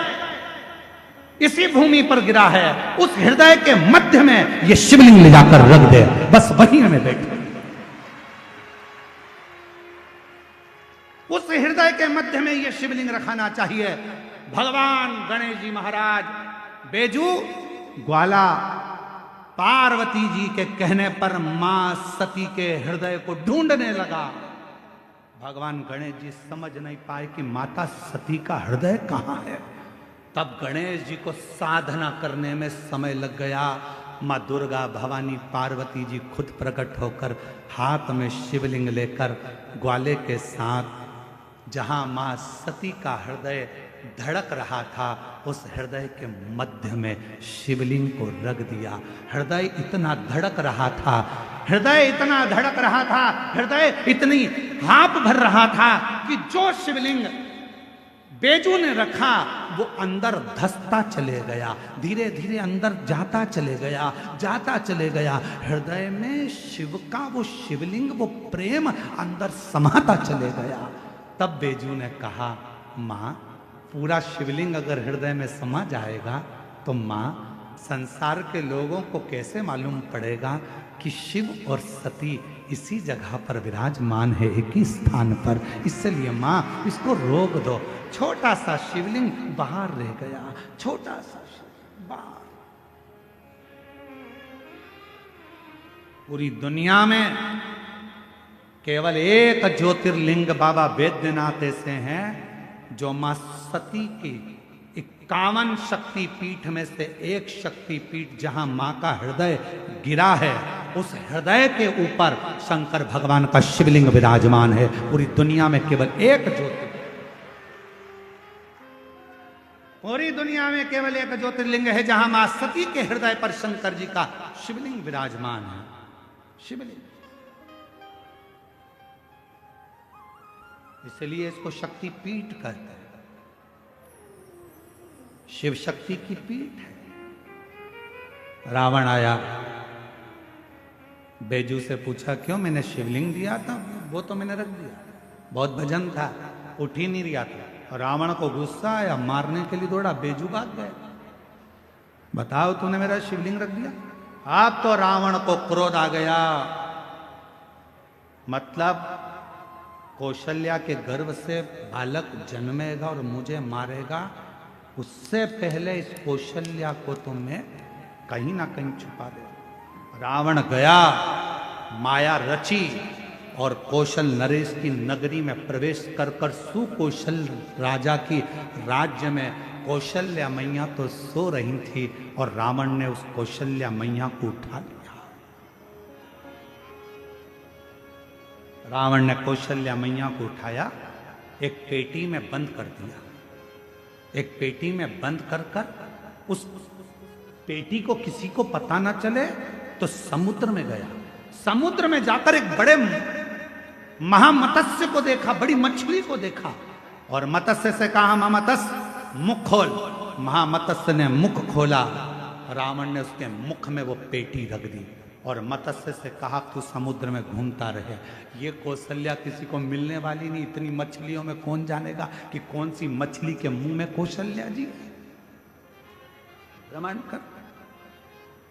इसी भूमि पर गिरा है, उस हृदय के मध्य में ये शिवलिंग ले जाकर रख दे, बस वहीं में बैठे। उस हृदय के मध्य में ये शिवलिंग रखाना चाहिए। भगवान गणेश जी महाराज बेजू ग्वाला पार्वती जी के कहने पर मां सती के हृदय को ढूंढने लगा। भगवान गणेश जी समझ नहीं पाए कि माता सती का हृदय कहां है। तब गणेश जी को साधना करने में समय लग गया। मां दुर्गा भवानी पार्वती जी खुद प्रकट होकर हाथ में शिवलिंग लेकर ग्वाले के साथ जहां मां सती का हृदय धड़क रहा था, उस हृदय के मध्य में शिवलिंग को रख दिया। हृदय इतना धड़क रहा था, हृदय इतना धड़क रहा था, हृदय इतनी हाँप भर रहा था कि जो शिवलिंग बेजू ने रखा वो अंदर धसता चले गया, धीरे धीरे अंदर जाता चले गया, जाता चले गया। हृदय में शिव का वो शिवलिंग, वो प्रेम अंदर समाता चले गया। तब बेजू ने कहा, मां पूरा शिवलिंग अगर हृदय में समा जाएगा तो मां संसार के लोगों को कैसे मालूम पड़ेगा कि शिव और सती इसी जगह पर विराजमान है, एक ही स्थान पर। इसलिए मां इसको रोक दो। छोटा सा शिवलिंग बाहर रह गया, छोटा सा बाहर। पूरी दुनिया में केवल एक ज्योतिर्लिंग बाबा वैद्यनाथ ऐसे हैं जो मां सती की 51 शक्ति पीठ में से एक शक्ति पीठ जहां मां का हृदय गिरा है, उस हृदय के ऊपर शंकर भगवान का शिवलिंग विराजमान है। पूरी दुनिया में केवल एक ज्योतिर्लिंग, पूरी दुनिया में केवल एक ज्योतिर्लिंग है जहां मां सती के हृदय पर शंकर जी का शिवलिंग विराजमान है। शिवलिंग इसलिए इसको शक्ति पीठ कहते हैं। शिव शक्ति की पीठ है। रावण आया, बेजू से पूछा क्यों, मैंने शिवलिंग दिया था, वो तो मैंने रख दिया, बहुत भजन था, उठ ही नहीं रहा था। रावण को गुस्सा आया, मारने के लिए दौड़ा, बेजू भाग गए। बताओ तूने मेरा शिवलिंग रख दिया। अब तो रावण को क्रोध आ गया, मतलब कौशल्या के गर्भ से बालक जन्मेगा और मुझे मारेगा, उससे पहले इस कौशल्या को तो मैं कहीं ना कहीं छुपा दे। रावण गया, माया रची और कौशल नरेश की नगरी में प्रवेश कर कर सुकौशल राजा की राज्य में कौशल्या मैया तो सो रही थी और रावण ने उस कौशल्या मैया को उठा लिया। रावण ने कौशल्या मैया को उठाया, एक पेटी में बंद कर दिया। एक पेटी में बंद कर कर उस पेटी को किसी को पता ना चले तो समुद्र में गया। समुद्र में जाकर एक बड़े महामत्स्य को देखा, बड़ी मछली को देखा और मत्स्य से कहा महामत्स्य मुख खोल। महामत्स्य ने मुख खोला, रावण ने उसके मुख में वो पेटी रख दी और मत्स्य से कहा तू समुद्र में घूमता रहे। ये कौशल्या किसी को मिलने वाली नहीं, इतनी मछलियों में कौन जानेगा कि कौन सी मछली के मुंह में कौशल्या जी। प्रमाण कर।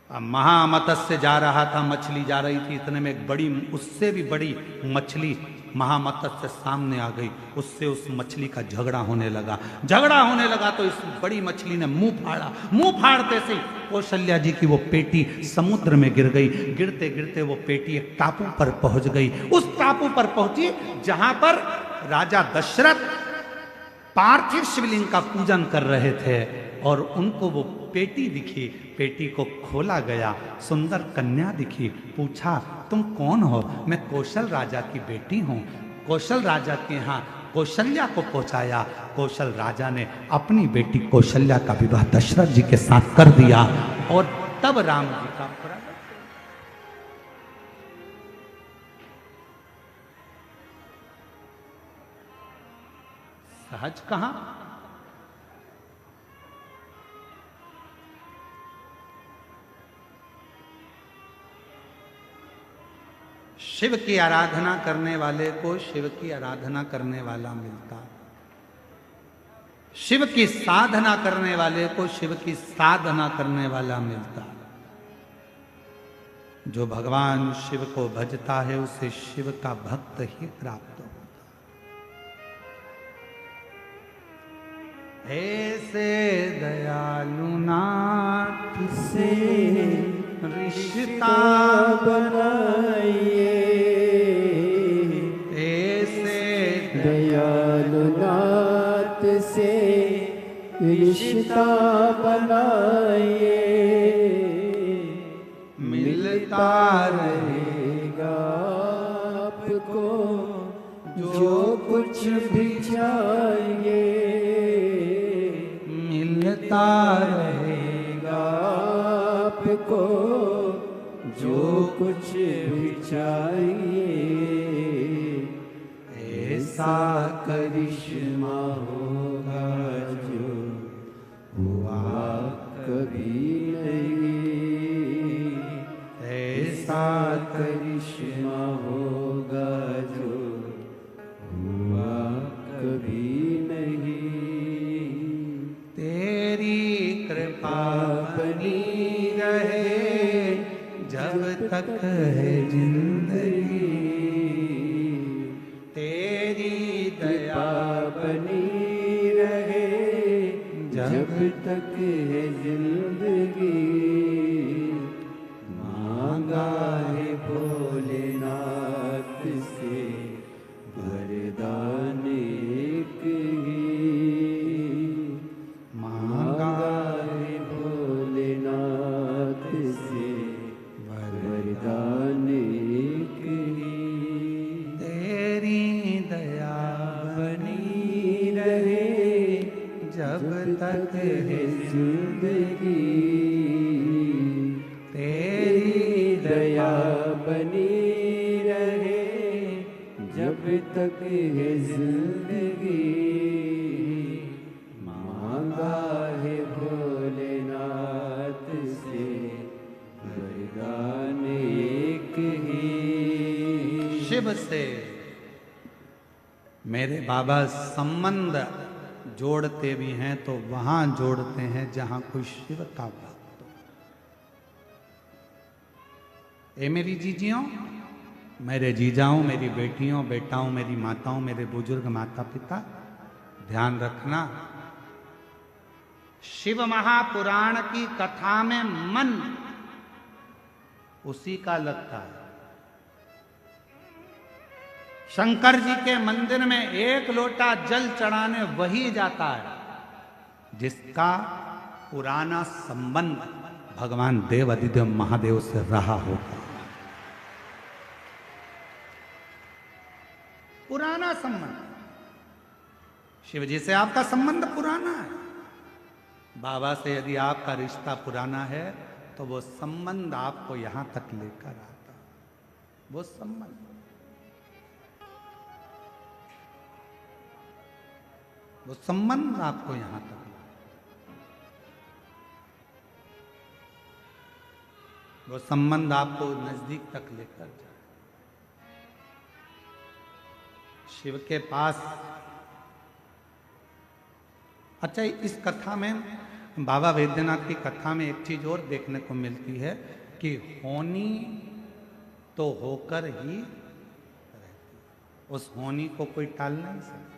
अब महामत्स्य जा रहा था, मछली जा रही थी, इतने में एक बड़ी, उससे भी बड़ी मछली महामत्स्य सामने आ गई। उससे उस मछली का झगड़ा होने लगा। झगड़ा होने लगा तो इस बड़ी मछली ने मुंह फाड़ा। मुंह फाड़ते से कौशल्या जी की वो पेटी समुद्र में गिर गई। गिरते गिरते वो पेटी एक टापू पर पहुंच गई। उस टापू पर पहुंची जहां पर राजा दशरथ पार्थिव शिवलिंग का पूजन कर रहे थे और उनको वो पेटी दिखी। पेटी को खोला गया, सुंदर कन्या दिखी। पूछा तुम कौन हो? मैं कौशल राजा की बेटी हूँ। कौशल राजा के यहाँ कौशल्या को पहुंचाया। कौशल राजा ने अपनी बेटी कौशल्या का विवाह दशरथ जी के साथ कर दिया और तब राम जी का प्रगट। सहज कहां? शिव की आराधना करने वाले को शिव की आराधना करने वाला मिलता। शिव की साधना करने वाले को शिव की साधना करने वाला मिलता। जो भगवान शिव को भजता है उसे शिव का भक्त ही प्राप्त होता। ऐसे दयालु नाथ से रिश्ता
बनाइए,
ऐसे
दयालु नाथ से रिश्ता बनाइए।
मिलता
रहेगा आपको जो कुछ भी चाहिए।
मिलता
रहेगा आपको जो कुछ भी चाहिए। ऐसा करिश्मा होगा जो हुआ कभी नहीं। ऐसा करिश्मा होगा जो हुआ कभी नहीं।
तेरी कृपा बनी रहे जब तक है जिंदगी। तेरी दया
बनी रहे जब तक है जिंदगी। मांगा है भोलेनाथ से वरदान एक ही। मांगा है भोलेनाथ से वरदान एक ही।
तेरी दया
बनी रहे
जब तक
है जिंदगी।
तेरी
दया बनी रहे जब तक है जिंदगी मांगा है भोलेनाथ से वरदान एक ही।
शिव से मेरे बाबा संबंध जोड़ते भी हैं तो वहां जोड़ते हैं जहां कोई शिव का भक्त हो। ए मेरी जीजियों, मेरे जीजाओं, मेरी बेटियों, बेटाओं, मेरी माताओं, मेरे बुजुर्ग माता पिता, ध्यान रखना, शिव महापुराण की कथा में मन उसी का लगता है। शंकर जी के मंदिर में एक लोटा जल चढ़ाने वही जाता है जिसका पुराना संबंध भगवान देव अधिदेव महादेव से रहा होगा। पुराना संबंध, शिव जी से आपका संबंध पुराना है। बाबा से यदि आपका रिश्ता पुराना है तो वो संबंध आपको यहां तक लेकर आता है। वो संबंध, वो संबंध आपको यहां तक, वो संबंध आपको नजदीक तक लेकर जाए। शिव के पास, अच्छा इस कथा में, बाबा वैद्यनाथ की कथा में एक चीज और देखने को मिलती है कि होनी तो होकर ही रहती, उस होनी को कोई टाल नहीं सकता।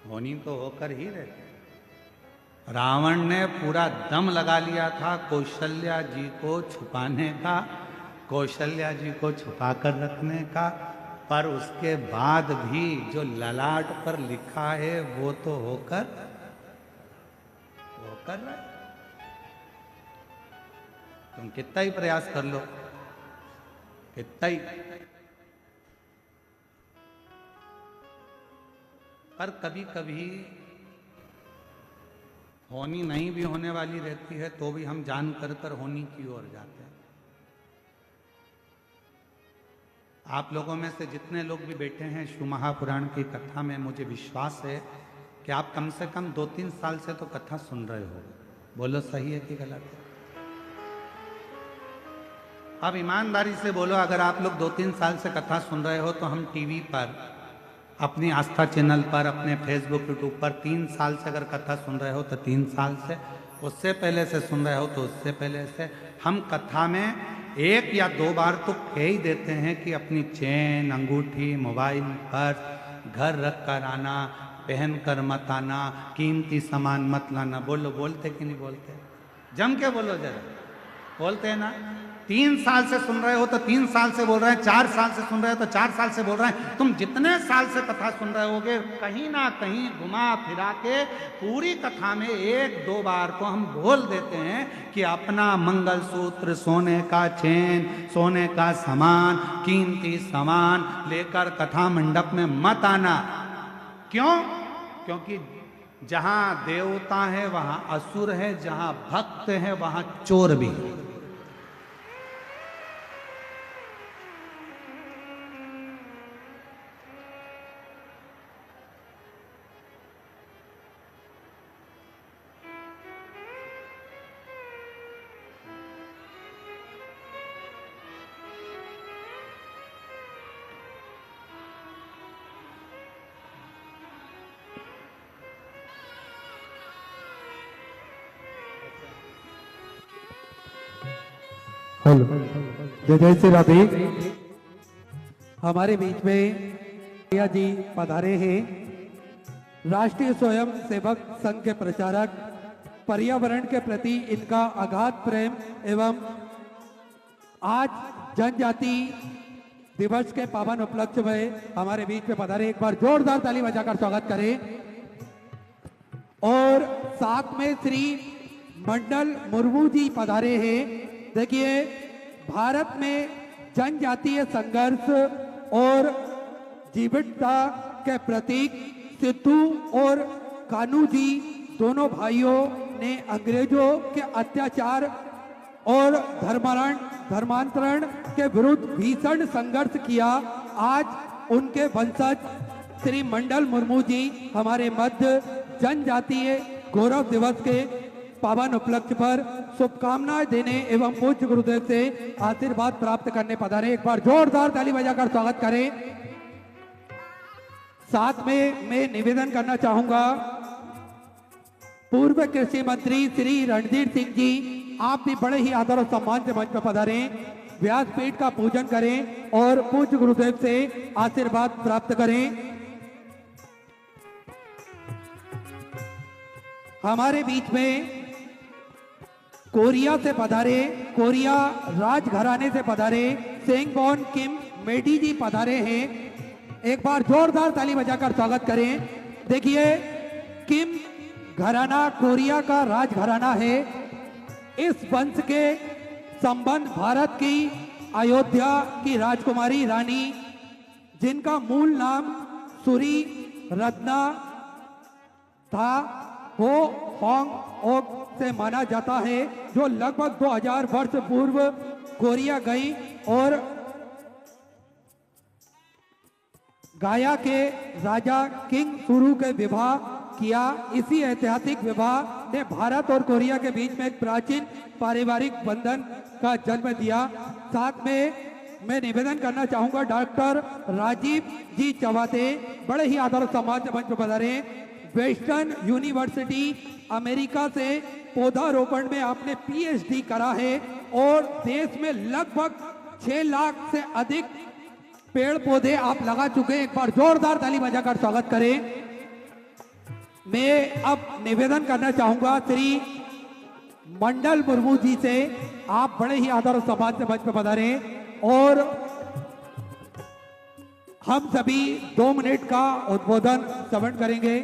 होनी तो होकर ही रहते। रावण ने पूरा दम लगा लिया था कौशल्या जी को छुपाने का, कौशल्या जी को छुपाकर रखने का, पर उसके बाद भी जो ललाट पर लिखा है वो तो होकर रहे। तुम कितना ही प्रयास कर लो, कितना ही, पर कभी कभी होनी नहीं भी होने वाली रहती है तो भी हम जान कर होनी की ओर जाते हैं। आप लोगों में से जितने लोग भी बैठे हैं शिव महापुराण की कथा में, मुझे विश्वास है कि आप कम से कम 2-3 साल से तो कथा सुन रहे हो। बोलो सही है कि गलत है? अब ईमानदारी से बोलो, अगर आप लोग 2-3 साल से कथा सुन रहे हो तो हम टीवी पर, अपनी आस्था चैनल पर, अपने फेसबुक यूट्यूब पर 3 साल से अगर कथा सुन रहे हो तो 3 साल से, उससे पहले से सुन रहे हो तो उससे पहले से, हम कथा में 1 या 2 बार तो कह ही देते हैं कि अपनी चेन, अंगूठी, मोबाइल, पर्स घर रख कर आना, पहन कर मत आना, कीमती सामान मत लाना। बोलो, बोलते कि नहीं बोलते? जम के बोलो जरा, बोलते हैं ना? 3 साल से सुन रहे हो तो 3 साल से बोल रहे हैं, 4 साल से सुन रहे हो तो 4 साल से बोल रहे हैं। तुम जितने साल से कथा सुन रहे होगे, कहीं ना कहीं घुमा फिरा के पूरी कथा में 1-2 बार को हम बोल देते हैं कि अपना मंगलसूत्र, सोने का चेन, सोने का सामान, कीमती सामान लेकर कथा मंडप में मत आना। क्यों? क्योंकि जहां देवता है वहां असुर है, जहां भक्त है वहां चोर भी है।
हेलो, जय जय श्री राधे। हमारे बीच में भैया जी पधारे हैं, राष्ट्रीय स्वयं सेवक संघ के प्रचारक। पर्यावरण के प्रति इनका अगाध प्रेम एवं आज जनजाति दिवस के पावन उपलक्ष्य में हमारे बीच में पधारे। एक बार जोरदार ताली बजाकर स्वागत करें। और साथ में श्री मंडल मुर्मू जी पधारे हैं। देखिए, भारत में जनजातीय संघर्ष और जीवितता के प्रतीक सिद्धू और कान्हू जी दोनों भाइयों ने अंग्रेजों के अत्याचार और धर्मांतरण के विरुद्ध भीषण संघर्ष किया। आज उनके वंशज श्री मंडल मुर्मू जी हमारे मध्य जनजातीय गौरव दिवस के पावन उपलक्ष्य पर शुभकामनाएं देने एवं पूज्य गुरुदेव से आशीर्वाद प्राप्त करने पधारे। एक बार जोरदार ताली बजाकर स्वागत करें। साथ में मैं निवेदन करना चाहूंगा, पूर्व कृषि मंत्री श्री रणधीर सिंह जी, आप भी बड़े ही आदर और सम्मान से मंच पर पधारे, व्यासपीठ का पूजन करें और पूज्य गुरुदेव से आशीर्वाद प्राप्त करें। हमारे बीच में कोरिया से पधारे, कोरिया राजघराने से पधारे सेंगबॉन किम मेडी जी पधारे हैं। एक बार जोरदार ताली बजाकर स्वागत करें। देखिए, किम घराना कोरिया का राजघराना है। इस वंश के संबंध भारत की अयोध्या की राजकुमारी रानी, जिनका मूल नाम सुरी रत्ना था, वो होंग ओक से माना जाता है, जो लगभग 2000 वर्ष पूर्व कोरिया गई और गाया के राजा किंग सुरु के विवाह किया। इसी ऐतिहासिक विवाह ने भारत और कोरिया के बीच में एक प्राचीन पारिवारिक बंधन का जन्म दिया। साथ में मैं निवेदन करना चाहूंगा, डॉक्टर राजीव जी चवाते बड़े ही आदर और सम्मान से मंच पर पधारे। वेस्टर्न यूनिवर्सिटी अमेरिका से पौधारोपण में आपने पीएचडी करा है और देश में लगभग 6 लाख से अधिक पेड़ पौधे आप लगा चुके हैं। एक बार जोरदार ताली बजाकर स्वागत करें। मैं अब निवेदन करना चाहूंगा श्री मंडल मुर्मू जी से, आप बड़े ही आदर और सम्मान से मंच पर पधारे और हम सभी 2 मिनट का उद्बोधन श्रवण करेंगे।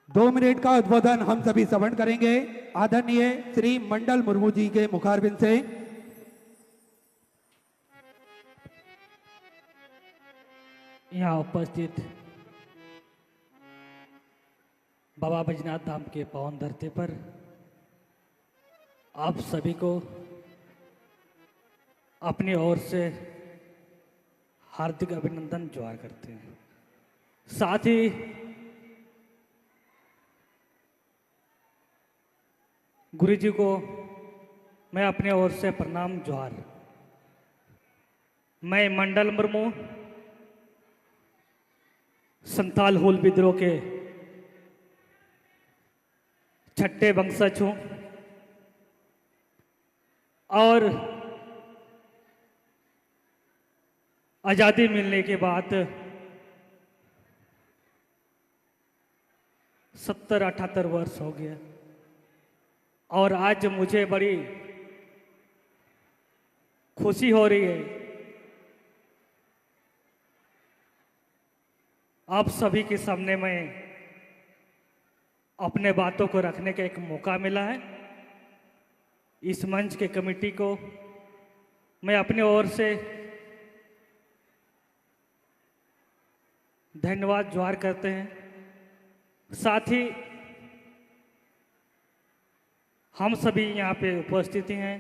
दो मिनट का उद्बोधन हम सभी श्रवण करेंगे आदरणीय श्री मंडल मुर्मू जी के मुखारबिंद से।
यहाँ उपस्थित बाबा बैजनाथ धाम के पावन धरती पर आप सभी को अपनी ओर से हार्दिक अभिनंदन जोहार करते हैं। साथ ही गुरु जी को मैं अपने ओर से प्रणाम जोहार। मैं मंडल मुर्मू संताल हुल विद्रोह के छठे वंशज हूं और आजादी मिलने के बाद 70-78 वर्ष हो गया और आज मुझे बड़ी खुशी हो रही है। आप सभी के सामने मैं अपने बातों को रखने का एक मौका मिला है। इस मंच के कमेटी को मैं अपनी ओर से धन्यवाद जोहार करते हैं। साथ ही हम सभी यहाँ पे उपस्थित हैं।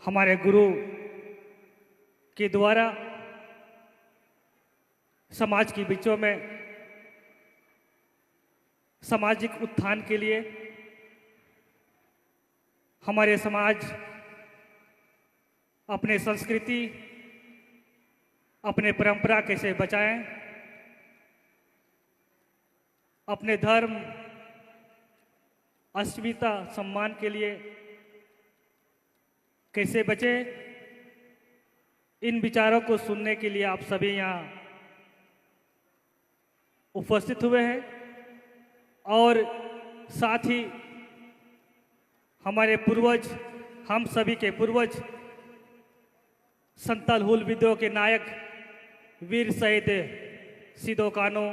हमारे गुरु के द्वारा समाज के बीचों में सामाजिक उत्थान के लिए हमारे समाज अपने संस्कृति, अपने परंपरा कैसे बचाएं, अपने धर्म, अस्मिता, सम्मान के लिए कैसे बचे, इन विचारों को सुनने के लिए आप सभी यहाँ उपस्थित हुए हैं। और साथ ही हमारे पूर्वज, हम सभी के पूर्वज संताल हुल विद्रोह के नायक वीर शहीद सिदो कानो,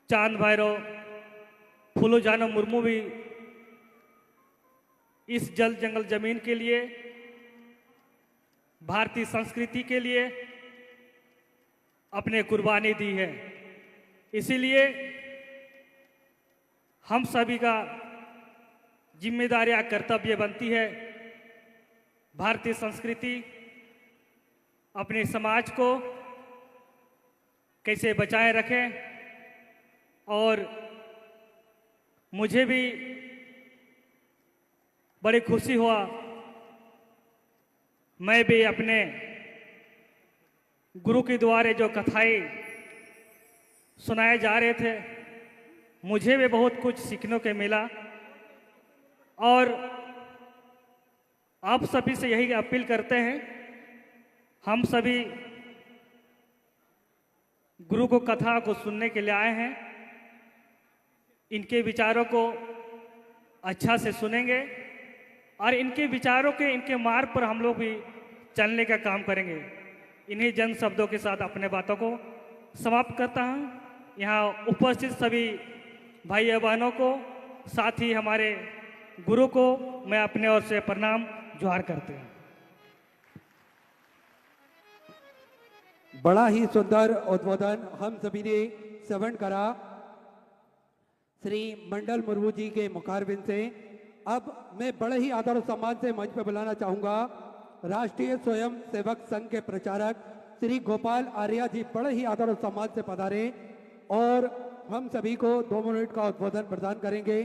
चांद भैरव, फूलो जानो मुर्मू भी इस जल जंगल जमीन के लिए भारतीय संस्कृति के लिए अपने कुर्बानी दी है। इसीलिए हम सभी का जिम्मेदारी या कर्तव्य बनती है भारतीय संस्कृति अपने समाज को कैसे बचाए रखें। और मुझे भी बड़ी खुशी हुआ, मैं भी अपने गुरु के द्वारे जो कथाएं सुनाए जा रहे थे, मुझे भी बहुत कुछ सीखने को मिला। और आप सभी से यही अपील करते हैं, हम सभी गुरु को कथा को सुनने के लिए आए हैं, इनके विचारों को अच्छा से सुनेंगे और इनके विचारों के इनके मार्ग पर हम लोग भी चलने का काम करेंगे। इन्हीं जन शब्दों के साथ अपने बातों को समाप्त करता हूँ। यहाँ उपस्थित सभी भाई और बहनों को, साथ ही हमारे गुरु को मैं अपने ओर से प्रणाम जोहार करते हैं।
बड़ा ही सुंदर उद्बोधन हम सभी ने श्रवण करा श्री मंडल मुर्मू जी के मुखारबिंद से। अब मैं बड़े ही आदर और सम्मान से मंच पर बुलाना चाहूंगा राष्ट्रीय स्वयं सेवक संघ के प्रचारक श्री गोपाल आर्या जी, बड़े ही आदर और सम्मान से पधारे और हम सभी को 2 मिनट का उद्बोधन प्रदान करेंगे।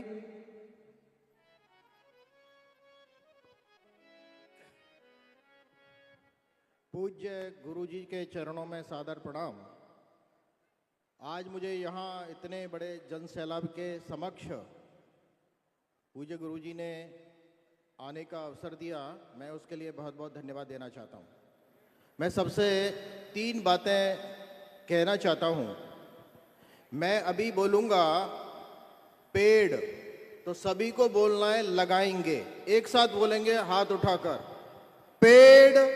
पूज्य गुरु जी के चरणों में सादर प्रणाम। आज मुझे यहाँ इतने बड़े जन सैलाब के समक्ष पूज्य गुरु जी ने आने का अवसर दिया, मैं उसके लिए बहुत बहुत धन्यवाद देना चाहता हूँ। मैं सबसे 3 बातें कहना चाहता हूँ। मैं अभी बोलूँगा पेड़, तो सभी को बोलना है लगाएंगे। एक साथ बोलेंगे हाथ उठाकर, पेड़।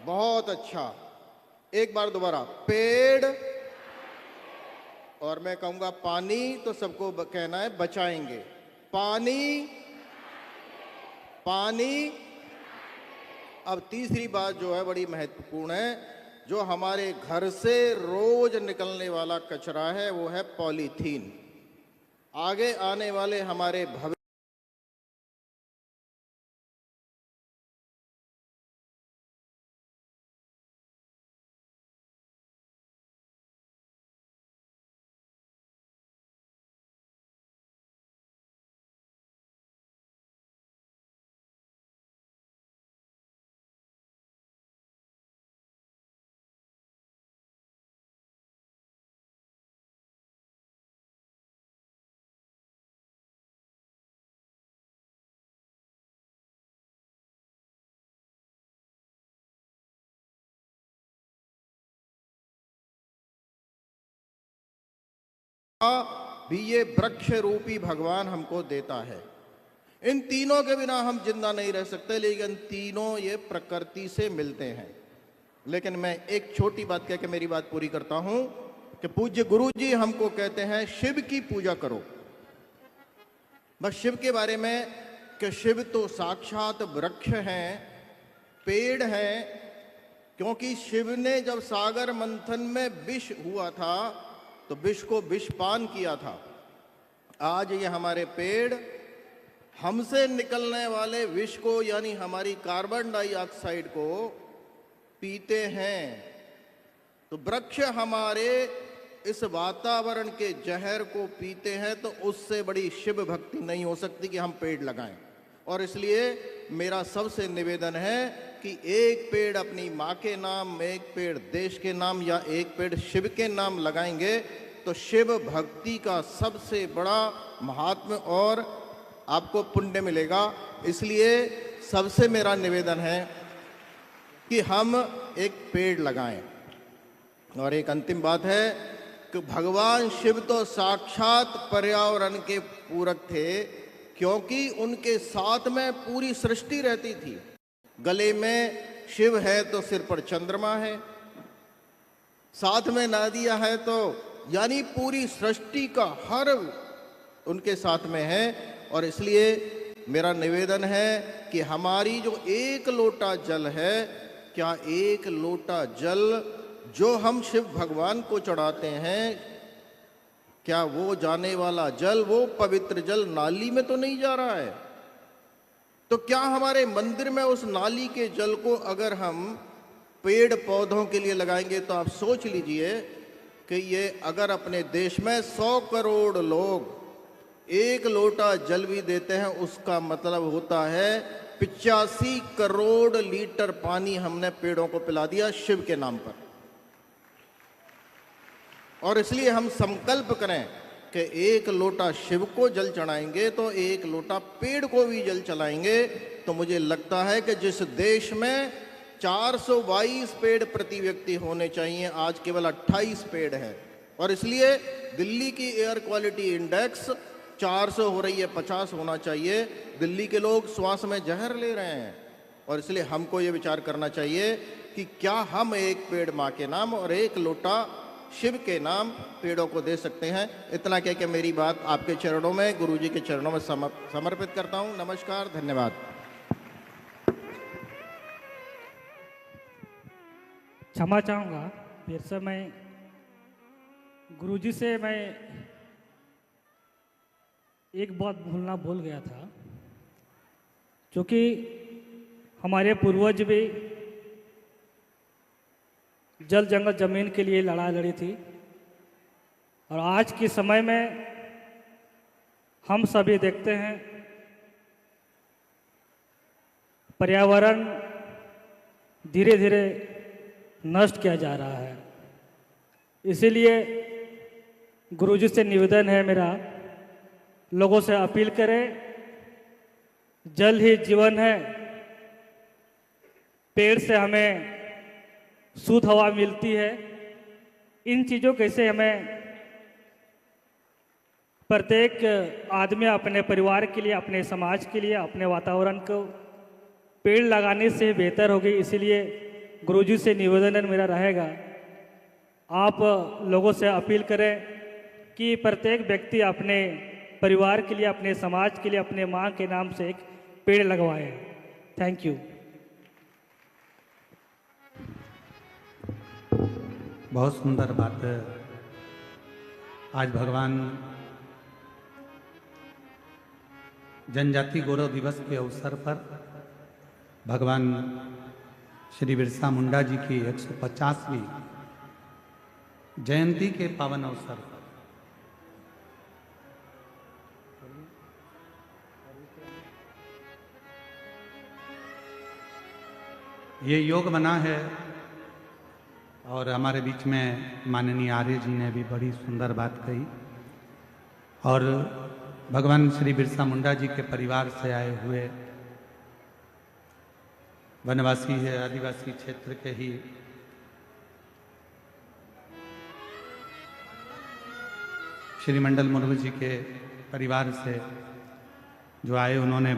बहुत अच्छा, एक बार दोबारा, पेड़। और मैं कहूँगा पानी, तो सबको कहना है बचाएंगे। पानी, पानी। अब तीसरी बात जो है बड़ी महत्वपूर्ण है, जो हमारे घर से रोज निकलने वाला कचरा है वो है पॉलीथीन। आगे आने वाले हमारे भविष्य भी ये वृक्ष रूपी भगवान हमको देता है। इन तीनों के बिना हम जिंदा नहीं रह सकते, लेकिन तीनों ये प्रकृति से मिलते हैं। लेकिन मैं एक छोटी बात कह के मेरी बात पूरी करता हूं कि पूज्य गुरु जी हमको कहते हैं शिव की पूजा करो। बस शिव के बारे में कि शिव तो साक्षात वृक्ष हैं, पेड़ हैं, क्योंकि शिव ने जब सागर मंथन में विष हुआ था तो विष को विषपान किया था। आज ये हमारे पेड़ हमसे निकलने वाले विष को, यानी हमारी कार्बन डाइऑक्साइड को पीते हैं। तो वृक्ष हमारे इस वातावरण के जहर को पीते हैं, तो उससे बड़ी शिव भक्ति नहीं हो सकती कि हम पेड़ लगाएं। और इसलिए मेरा सबसे निवेदन है कि एक पेड़ अपनी माँ के नाम, एक पेड़ देश के नाम, या एक पेड़ शिव के नाम लगाएंगे तो शिव भक्ति का सबसे बड़ा महात्म्य और आपको पुण्य मिलेगा। इसलिए सबसे मेरा निवेदन है कि हम एक पेड़ लगाएं। और एक अंतिम बात है कि भगवान शिव तो साक्षात पर्यावरण के पूरक थे, क्योंकि उनके साथ में पूरी सृष्टि रहती थी। गले में शिव है तो सिर पर चंद्रमा है, साथ में नदियां है, तो यानी पूरी सृष्टि का हर उनके साथ में है। और इसलिए मेरा निवेदन है कि हमारी जो एक लोटा जल है, क्या एक लोटा जल जो हम शिव भगवान को चढ़ाते हैं, क्या वो जाने वाला जल, वो पवित्र जल नाली में तो नहीं जा रहा है? तो क्या हमारे मंदिर में उस नाली के जल को अगर हम पेड़ पौधों के लिए लगाएंगे, तो आप सोच लीजिए कि ये अगर अपने देश में 100 करोड़ लोग एक लोटा जल भी देते हैं, उसका मतलब होता है 85 करोड़ लीटर पानी हमने पेड़ों को पिला दिया शिव के नाम पर। और इसलिए हम संकल्प करें कि एक लोटा शिव को जल चढ़ाएंगे तो एक लोटा पेड़ को भी जल चढ़ाएंगे। तो मुझे लगता है कि जिस देश में 422 पेड़ प्रति व्यक्ति होने चाहिए, आज केवल 28 पेड़ हैं। और इसलिए दिल्ली की एयर क्वालिटी इंडेक्स 400 हो रही है, 50 होना चाहिए। दिल्ली के लोग श्वास में जहर ले रहे हैं। और इसलिए हमको ये विचार करना चाहिए कि क्या हम एक पेड़ माँ के नाम और एक लोटा शिव के नाम पेड़ों को दे सकते हैं। इतना कह के मेरी बात आपके चरणों में, गुरु जी के चरणों में समर्पित करता हूँ। नमस्कार, धन्यवाद।
क्षमा चाहूँगा, फिर से मैं गुरुजी से मैं एक बात भूल गया था, क्योंकि हमारे पूर्वज भी जल जंगल जमीन के लिए लड़ाई लड़ी थी। और आज के समय में हम सभी देखते हैं पर्यावरण धीरे धीरे नष्ट किया जा रहा है। इसीलिए गुरुजी से निवेदन है मेरा, लोगों से अपील करें, जल ही जीवन है। पेड़ से हमें शुद्ध हवा मिलती है। इन चीज़ों कैसे हमें प्रत्येक आदमी अपने परिवार के लिए, अपने समाज के लिए, अपने वातावरण को पेड़ लगाने से बेहतर होगी। इसीलिए गुरुजी से निवेदन मेरा रहेगा, आप लोगों से अपील करें कि प्रत्येक व्यक्ति अपने परिवार के लिए, अपने समाज के लिए, अपने माँ के नाम से एक पेड़ लगवाए। Thank you.
बहुत सुंदर बात है। आज भगवान जनजाति गौरव दिवस के अवसर पर भगवान श्री बिरसा मुंडा जी की 150वीं जयंती के पावन अवसर पर ये योग बना है। और हमारे बीच में माननीय आर्य जी ने भी बड़ी सुंदर बात कही। और भगवान श्री बिरसा मुंडा जी के परिवार से आए हुए वनवासी है, आदिवासी क्षेत्र के ही श्री मंडल मुर्मू जी के परिवार से जो आए, उन्होंने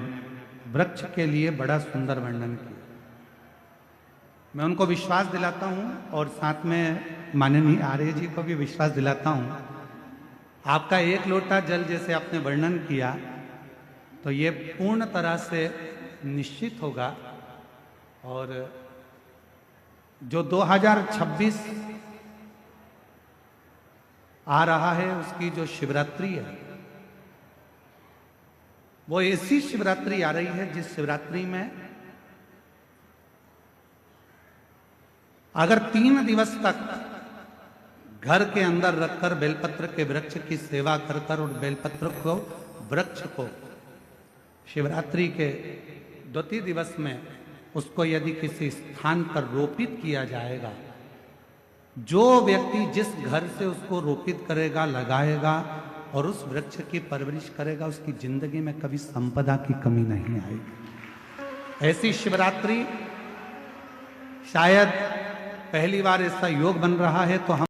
वृक्ष के लिए बड़ा सुंदर वर्णन किया। मैं उनको विश्वास दिलाता हूं और साथ में माननीय आर्य जी को भी विश्वास दिलाता हूं। आपका एक लोटा जल जैसे आपने वर्णन किया, तो ये पूर्ण तरह से निश्चित होगा। और जो 2026 आ रहा है, उसकी जो शिवरात्रि है, वो ऐसी शिवरात्रि आ रही है जिस शिवरात्रि में अगर 3 दिवस तक घर के अंदर रखकर बेलपत्र के वृक्ष की सेवा कर कर और बेलपत्र को, वृक्ष को शिवरात्रि के द्वितीय दिवस में उसको यदि किसी स्थान पर रोपित किया जाएगा, जो व्यक्ति जिस घर से उसको रोपित करेगा, लगाएगा और उस वृक्ष की परवरिश करेगा, उसकी जिंदगी में कभी संपदा की कमी नहीं आएगी। ऐसी शिवरात्रि शायद पहली बार ऐसा योग बन रहा है, तो हम